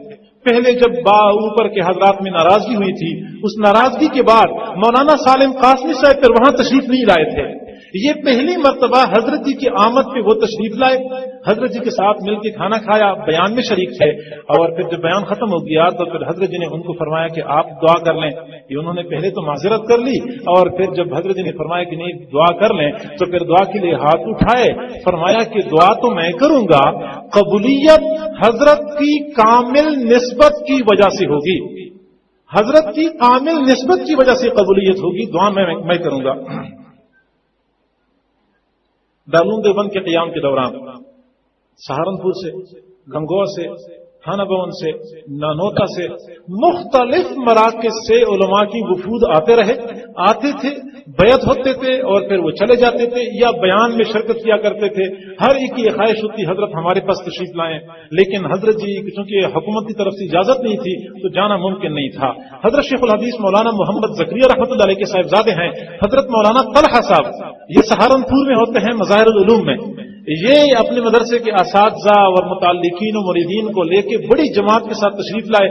پہلے جب اوپر کے حضرات میں ناراضگی ہوئی تھی، اس ناراضگی کے بعد مولانا سالم قاسمی صاحب پھر وہاں تشریف نہیں لائے تھے۔ یہ پہلی مرتبہ حضرت جی کی آمد پہ وہ تشریف لائے، حضرت جی کے ساتھ مل کے کھانا کھایا، بیان میں شریک تھے اور پھر جب بیان ختم ہو گیا تو پھر حضرت جی نے ان کو فرمایا کہ آپ دعا کر لیں۔ یہ انہوں نے پہلے تو معذرت کر لی اور پھر جب حضرت جی نے فرمایا کہ نہیں دعا کر لیں تو پھر دعا کے لیے ہاتھ اٹھائے، فرمایا کہ دعا تو میں کروں گا، قبولیت حضرت کی کامل نسبت کی وجہ سے ہوگی، حضرت کی کامل نسبت کی وجہ سے قبولیت ہوگی، دعا میں کروں گا۔ دارالعلوم دیوبند کے قیام کے دوران سہارنپور سے، گنگوا سے، تھانہ بون سے، نانوتا سے، مختلف مراکز سے علماء کی وفود آتے تھے، بیعت ہوتے تھے اور پھر وہ چلے جاتے تھے یا بیان میں شرکت کیا کرتے تھے۔ ہر ایک کی یہ خواہش ہوتی حضرت ہمارے پاس تشریف لائیں، لیکن حضرت جی چونکہ حکومت کی طرف سے اجازت نہیں تھی تو جانا ممکن نہیں تھا۔ حضرت شیخ الحدیث مولانا محمد زکریا رحمۃ اللہ علیہ کے صاحبزادے ہیں حضرت مولانا طلحہ صاحب، یہ سہارنپور میں ہوتے ہیں مظاہر العلوم میں۔ یہ اپنے مدرسے کے اساتذہ اور متعلقین و مریدین کو لے کے بڑی جماعت کے ساتھ تشریف لائے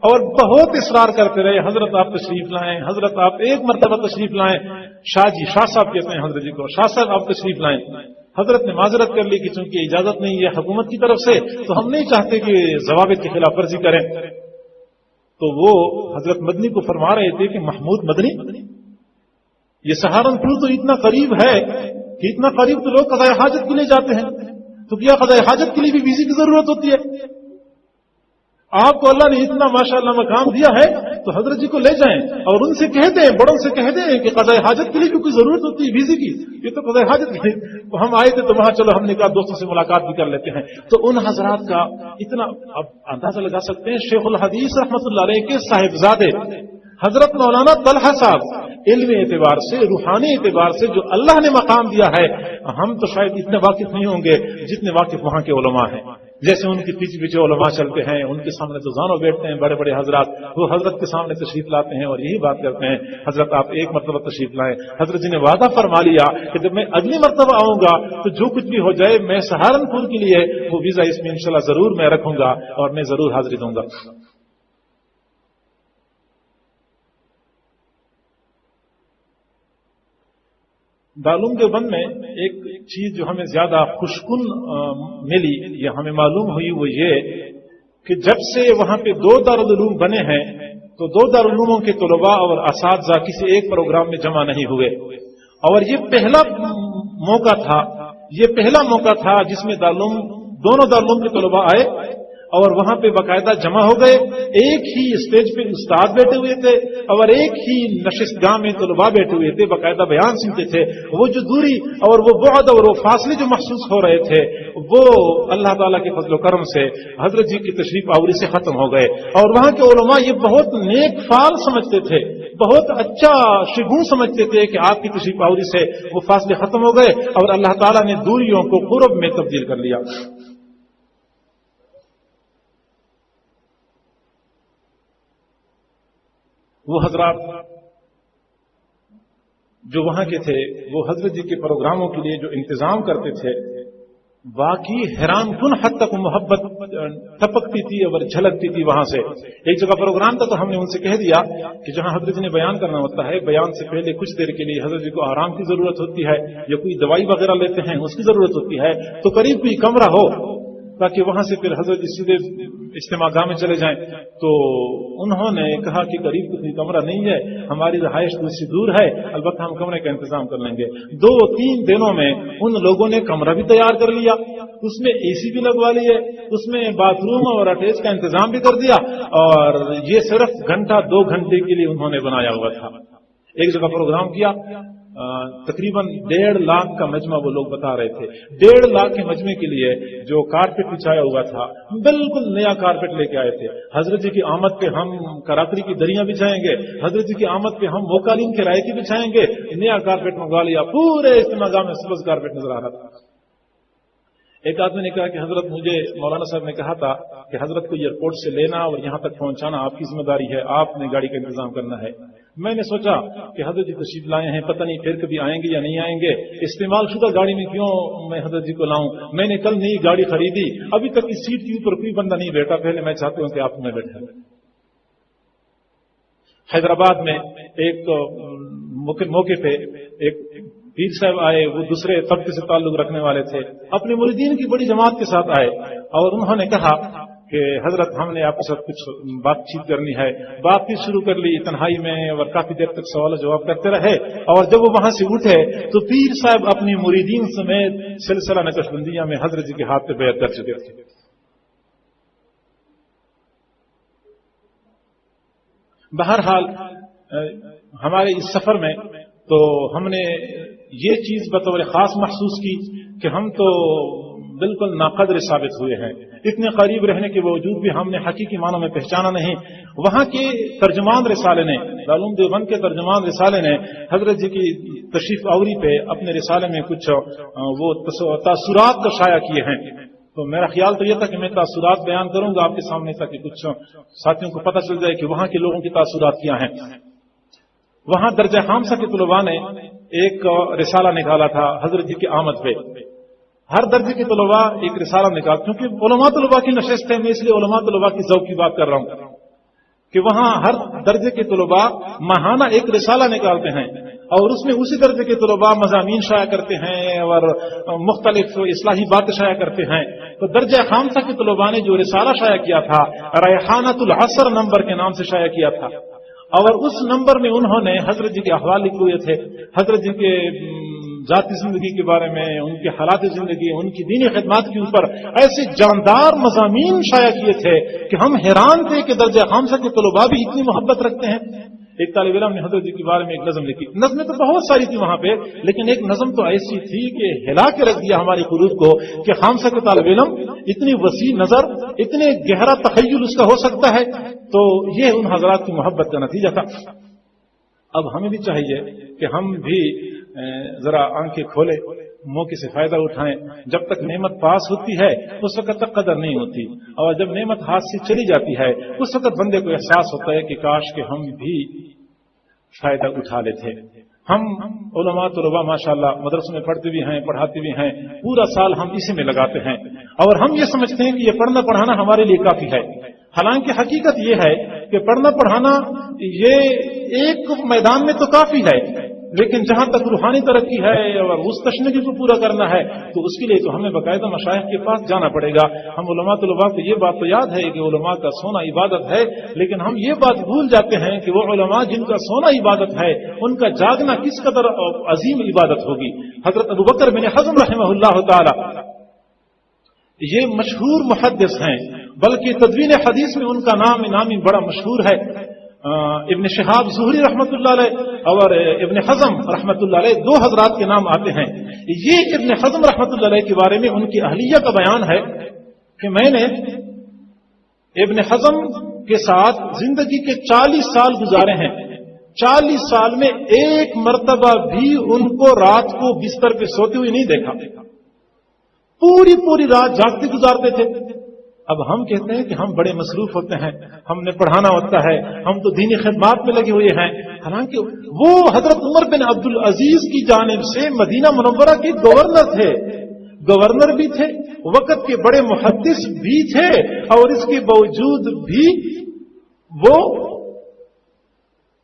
اور بہت اصرار کرتے رہے حضرت آپ تشریف لائیں، حضرت آپ ایک مرتبہ تشریف لائیں۔ شاہ صاحب کہتے ہیں حضرت جی کو، شاہ صاحب آپ تشریف لائیں۔ حضرت نے معذرت کر لی کہ چونکہ اجازت نہیں ہے حکومت کی طرف سے تو ہم نہیں چاہتے کہ ضوابط کی خلاف ورزی کریں. تو وہ حضرت مدنی کو فرما رہے تھے کہ محمود مدنی یہ سہارنپور تو اتنا قریب ہے کہ اتنا قریب تو لوگ قضاء حاجت کے لیے جاتے ہیں، تو کیا قضاء حاجت کے لیے بھی ویزے کی ضرورت ہوتی ہے؟ آپ کو اللہ نے اتنا ماشاءاللہ مقام دیا ہے تو حضرت جی کو لے جائیں اور ان سے کہہ دیں، بڑوں سے کہہ دیں کہ قضاء حاجت کے لیے بھی کوئی ضرورت ہوتی ہے ویزے کی، یہ تو قضاء حاجت کی. تو ہم آئے تھے تو وہاں چلو ہم نے کہا دوستوں سے ملاقات بھی کر لیتے ہیں. تو ان حضرات کا اتنا اب اندازہ لگا سکتے ہیں. شیخ الحدیث رحمۃ اللہ علیہ کے صاحبزادے حضرت مولانا طلحہ صاحب علم اعتبار سے روحانی اعتبار سے جو اللہ نے مقام دیا ہے ہم تو شاید اتنے واقف نہیں ہوں گے جتنے واقف وہاں کے علماء ہیں. جیسے ان کے پیچھے پیچھے علماء چلتے ہیں، ان کے سامنے تو زانوں بیٹھتے ہیں بڑے بڑے حضرات، وہ حضرت کے سامنے تشریف لاتے ہیں اور یہی بات کرتے ہیں حضرت آپ ایک مرتبہ تشریف لائیں. حضرت جی نے وعدہ فرما لیا کہ جب میں اگلی مرتبہ آؤں گا تو جو کچھ بھی ہو جائے میں سہارنپور کے لیے وہ ویزا اس میں انشاءاللہ ضرور میں رکھوں گا اور میں ضرور حاضری دوں گا. دارالعلوم دیوبند میں ایک چیز جو ہمیں زیادہ خوشکن ملی یا ہمیں معلوم ہوئی وہ یہ کہ جب سے وہاں پہ 2 دارالعلوم بنے ہیں تو 2 دارالعلوموں کے طلباء اور اساتذہ کسی ایک پروگرام میں جمع نہیں ہوئے، اور یہ پہلا موقع تھا جس میں دونوں دارالعلوم کے طلباء آئے اور وہاں پہ باقاعدہ جمع ہو گئے. ایک ہی اسٹیج پہ استاد بیٹھے ہوئے تھے اور ایک ہی نشست گاہ میں طلباء بیٹھے ہوئے تھے، باقاعدہ بیان سنتے تھے. وہ جو دوری اور وہ بعد اور وہ فاصلے جو محسوس ہو رہے تھے وہ اللہ تعالیٰ کے فضل و کرم سے حضرت جی کی تشریف آوری سے ختم ہو گئے. اور وہاں کے علماء یہ بہت نیک فعال سمجھتے تھے، بہت اچھا شگون سمجھتے تھے کہ آپ کی تشریف آوری سے وہ فاصلے ختم ہو گئے اور اللہ تعالیٰ نے دوریوں کو قرب میں تبدیل کر لیا. وہ حضرات جو وہاں کے تھے وہ حضرت جی کے پروگراموں کے لیے جو انتظام کرتے تھے واقعی حیران کن حد تک محبت ٹپکتی تھی اور جھلکتی تھی. وہاں سے ایک جگہ پروگرام تھا تو ہم نے ان سے کہہ دیا کہ جہاں حضرت جی نے بیان کرنا ہوتا ہے بیان سے پہلے کچھ دیر کے لیے حضرت جی کو آرام کی ضرورت ہوتی ہے یا کوئی دوائی وغیرہ لیتے ہیں اس کی ضرورت ہوتی ہے تو قریب کوئی کمرہ ہو تاکہ وہاں سے پھر حضرت جی سیدھے اجتماع گاہ میں چلے جائیں. تو انہوں نے کہا کہ قریب کوئی کمرہ نہیں ہے، ہماری رہائش دوسری دور ہے، البتہ ہم کمرے کا انتظام کر لیں گے. 2-3 دنوں میں ان لوگوں نے کمرہ بھی تیار کر لیا، اس میں اے سی بھی لگوا لی ہے، اس میں باتھ روم اور اٹیچ کا انتظام بھی کر دیا، اور یہ صرف 1-2 گھنٹے کے لیے انہوں نے بنایا ہوا تھا. ایک جگہ پروگرام کیا، تقریباً 1.5 لاکھ کا مجمع وہ لوگ بتا رہے تھے. 1.5 لاکھ کے مجمع کے لیے جو کارپیٹ بچھایا ہوا تھا بالکل نیا کارپیٹ لے کے آئے تھے. حضرت جی کی آمد پہ ہم کراتری کی دریاں بچھائیں گے، حضرت جی کی آمد پہ ہم وہ قالین کرائے کی بچھائیں گے، نیا کارپیٹ منگوا لیا. پورے اجتماع گاہ میں سبز کارپیٹ نظر آ رہا تھا. ایک آدمی نے کہا کہ حضرت مجھے مولانا صاحب نے کہا تھا کہ حضرت کو ایئرپورٹ سے لینا اور یہاں تک پہنچانا آپ کی ذمہ داری ہے، آپ نے گاڑی کا انتظام کرنا ہے. میں نے سوچا کہ حضرت جی تشریف لائے ہیں، پتہ نہیں پھر کبھی آئیں گے یا نہیں آئیں گے، استعمال شدہ گاڑی میں کیوں میں حضرت جی کو لاؤں. میں نے کل نئی گاڑی خریدی، ابھی تک اس سیٹ کے اوپر کوئی بندہ نہیں بیٹھا، پہلے میں چاہتا ہوں کہ آپ میں بیٹھے. حیدرآباد میں ایک موقع پہ ایک پیر صاحب آئے، وہ دوسرے طبقے سے تعلق رکھنے والے تھے، اپنے مریدین کی بڑی جماعت کے ساتھ آئے اور انہوں نے کہا کہ حضرت ہم نے آپ کے ساتھ کچھ بات چیت کرنی ہے. بات چیت شروع کر لی تنہائی میں اور کافی دیر تک سوال و جواب کرتے رہے. اور جب وہ وہاں سے اٹھے تو پیر صاحب اپنی مریدین سمیت سلسلہ نقشبندیہ میں حضرت جی کے ہاتھ پہ بیعت کر چکے تھے. بہرحال ہمارے اس سفر میں تو ہم نے یہ چیز بطور خاص محسوس کی کہ ہم تو بالکل ناقدر ثابت ہوئے ہیں. اتنے قریب رہنے کے باوجود بھی ہم نے حقیقی معنوں میں پہچانا نہیں. وہاں کے ترجمان رسالے نے، دارالعلوم دیوبند کے ترجمان رسالے نے حضرت جی کی تشریف آوری پہ اپنے رسالے میں کچھ وہ تاثرات کا شائع کیے ہیں. تو میرا خیال تو یہ تھا کہ میں تاثرات بیان کروں گا آپ کے سامنے تاکہ کچھ ساتھیوں کو پتہ چل جائے کہ وہاں کے لوگوں کی تاثرات کیا ہیں. وہاں درجہ خامسہ کے طلباء نے ایک رسالہ نکالا تھا حضرت جی کی آمد پہ. ہر درجے کے طلباء ایک رسالہ نکال، کیونکہ علماء طلباء کی نشست ہے، میں اس لیے علماء طلباء کی ذوق کی بات کر رہا ہوں کہ وہاں ہر درجے کے طلباء ماہانہ ایک رسالہ نکالتے ہیں اور اس میں اسی درجے کے طلباء مضامین شائع کرتے ہیں اور مختلف اصلاحی باتیں شائع کرتے ہیں. تو درجہ خامسہ کے طلباء نے جو رسالہ شائع کیا تھا ریحانۃ العصر نمبر کے نام سے شائع کیا تھا، اور اس نمبر میں انہوں نے حضرت جی کے احوال لکھے ہوئے تھے، حضرت جی کے ذاتی زندگی کے بارے میں، ان کے حالات زندگی، ان کی دینی خدمات کے اوپر ایسے جاندار مضامین شائع کیے تھے کہ ہم حیران تھے کہ درجہ خامسہ کے طلباء بھی اتنی محبت رکھتے ہیں. ایک طالب علم نے حضرت جی کے بارے میں ایک نظم لکھی. نظمیں تو بہت ساری تھی وہاں پہ، لیکن ایک نظم تو ایسی تھی کہ ہلا کے رکھ دیا ہماری قلوب کو کہ خامسہ کے طالب علم اتنی وسیع نظر، اتنے گہرا تخیل اس کا ہو سکتا ہے. تو یہ ان حضرات کی محبت کا نتیجہ تھا. اب ہمیں بھی چاہیے کہ ہم بھی ذرا آنکھیں کھولے، موقع سے فائدہ اٹھائیں. جب تک نعمت پاس ہوتی ہے اس وقت تک قدر نہیں ہوتی، اور جب نعمت ہاتھ سے چلی جاتی ہے اس وقت بندے کو احساس ہوتا ہے کہ کاش کہ ہم بھی فائدہ اٹھا لیتے. ہم علماء طلباء ماشاءاللہ مدرسوں میں پڑھتے بھی ہیں، پڑھاتے بھی ہیں، پورا سال ہم اسی میں لگاتے ہیں، اور ہم یہ سمجھتے ہیں کہ یہ پڑھنا پڑھانا ہمارے لیے کافی ہے. حالانکہ حقیقت یہ ہے کہ پڑھنا پڑھانا یہ ایک میدان میں تو کافی ہے، لیکن جہاں تک روحانی ترقی ہے اور اس تشنگی کو پورا کرنا ہے تو اس کے لیے تو ہمیں باقاعدہ مشائخ کے پاس جانا پڑے گا. ہم علماء طلباء کو یہ بات تو یاد ہے کہ علماء کا سونا عبادت ہے، لیکن ہم یہ بات بھول جاتے ہیں کہ وہ علماء جن کا سونا عبادت ہے ان کا جاگنا کس قدر عظیم عبادت ہوگی. حضرت ابوبکر بن حزم رحمہ اللہ تعالی یہ مشہور محدث ہیں، بلکہ تدوین حدیث میں ان کا نامی بڑا مشہور ہے. ابن شہاب زہری رحمۃ اللہ علیہ اور ابن حزم رحمۃ اللہ علیہ دو حضرات کے نام آتے ہیں. یہ ابن حزم رحمۃ اللہ علیہ کے بارے میں ان کی اہلیہ کا بیان ہے کہ میں نے ابن حزم کے ساتھ زندگی کے 40 سال گزارے ہیں. 40 سال میں ایک مرتبہ بھی ان کو رات کو بستر پہ سوتے ہوئے نہیں دیکھا، پوری رات جاگتے گزارتے تھے. اب ہم کہتے ہیں کہ ہم بڑے مصروف ہوتے ہیں، ہم نے پڑھانا ہوتا ہے، ہم تو دینی خدمات میں لگے ہوئے ہیں. حالانکہ وہ حضرت عمر بن عبد العزیز کی جانب سے مدینہ منورہ کے گورنر تھے، گورنر بھی تھے، وقت کے بڑے محدث بھی تھے، اور اس کے باوجود بھی وہ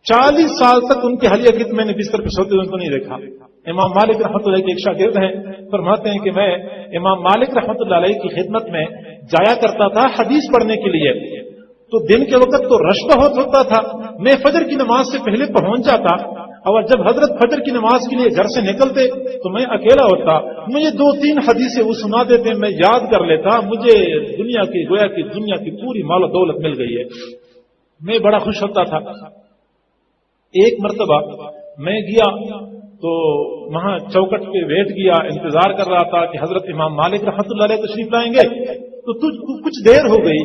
40 سال تک ان کی اہلیہ کی میں نے بستر پہ سوتے ہوئے ان کو نہیں دیکھا. امام مالک رحمۃ اللہ کے ایک شاگرد ہیں، فرماتے ہیں کہ میں امام مالک رحمۃ اللہ علیہ کی خدمت میں جایا کرتا تھا حدیث پڑھنے کے لیے. تو دن کے وقت تو رش بہت ہوتا تھا، میں فجر کی نماز سے پہلے پہنچ جاتا، اور جب حضرت فجر کی نماز کے لیے گھر سے نکلتے تو میں اکیلا ہوتا، مجھے 2-3 حدیثیں وہ سنا دیتے، میں یاد کر لیتا، مجھے دنیا کی گویا کی دنیا کی پوری مال و دولت مل گئی ہے. میں بڑا خوش ہوتا تھا. ایک مرتبہ میں گیا تو وہاں چوکٹ پہ بیٹھ گیا، انتظار کر رہا تھا کہ حضرت امام مالک رحمۃ اللہ علیہ تشریف لائیں گے. تو کچھ دیر ہو گئی،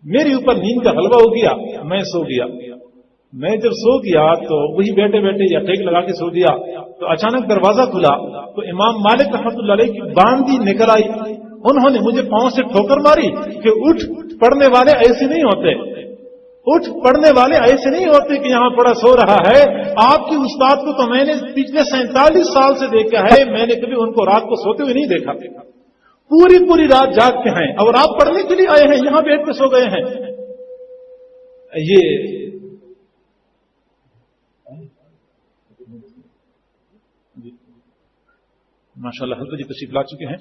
میرے اوپر نیند کا غلبہ ہو گیا، میں سو گیا. میں جب سو گیا تو وہی بیٹھے بیٹھے یا ٹیک لگا کے سو گیا تو اچانک دروازہ کھلا تو امام مالک رحمۃ اللہ علیہ کی باندی نکل آئی. انہوں نے مجھے پاؤں سے ٹھوکر ماری کہ اٹھ، پڑھنے والے ایسے نہیں ہوتے، اٹھ، پڑھنے والے ایسے نہیں ہوتے کہ یہاں پڑا سو رہا ہے. آپ کے استاد کو تو میں نے پچھلے 47 سال سے دیکھا ہے، میں نے کبھی ان کو رات کو سوتے ہوئے نہیں دیکھا. پوری رات جاگتے ہیں اور آپ پڑھنے کے لیے آئے ہیں، یہاں بیٹھ کے سو گئے ہیں. یہ ماشاءاللہ حضرت جی تشریف لا چکے ہیں.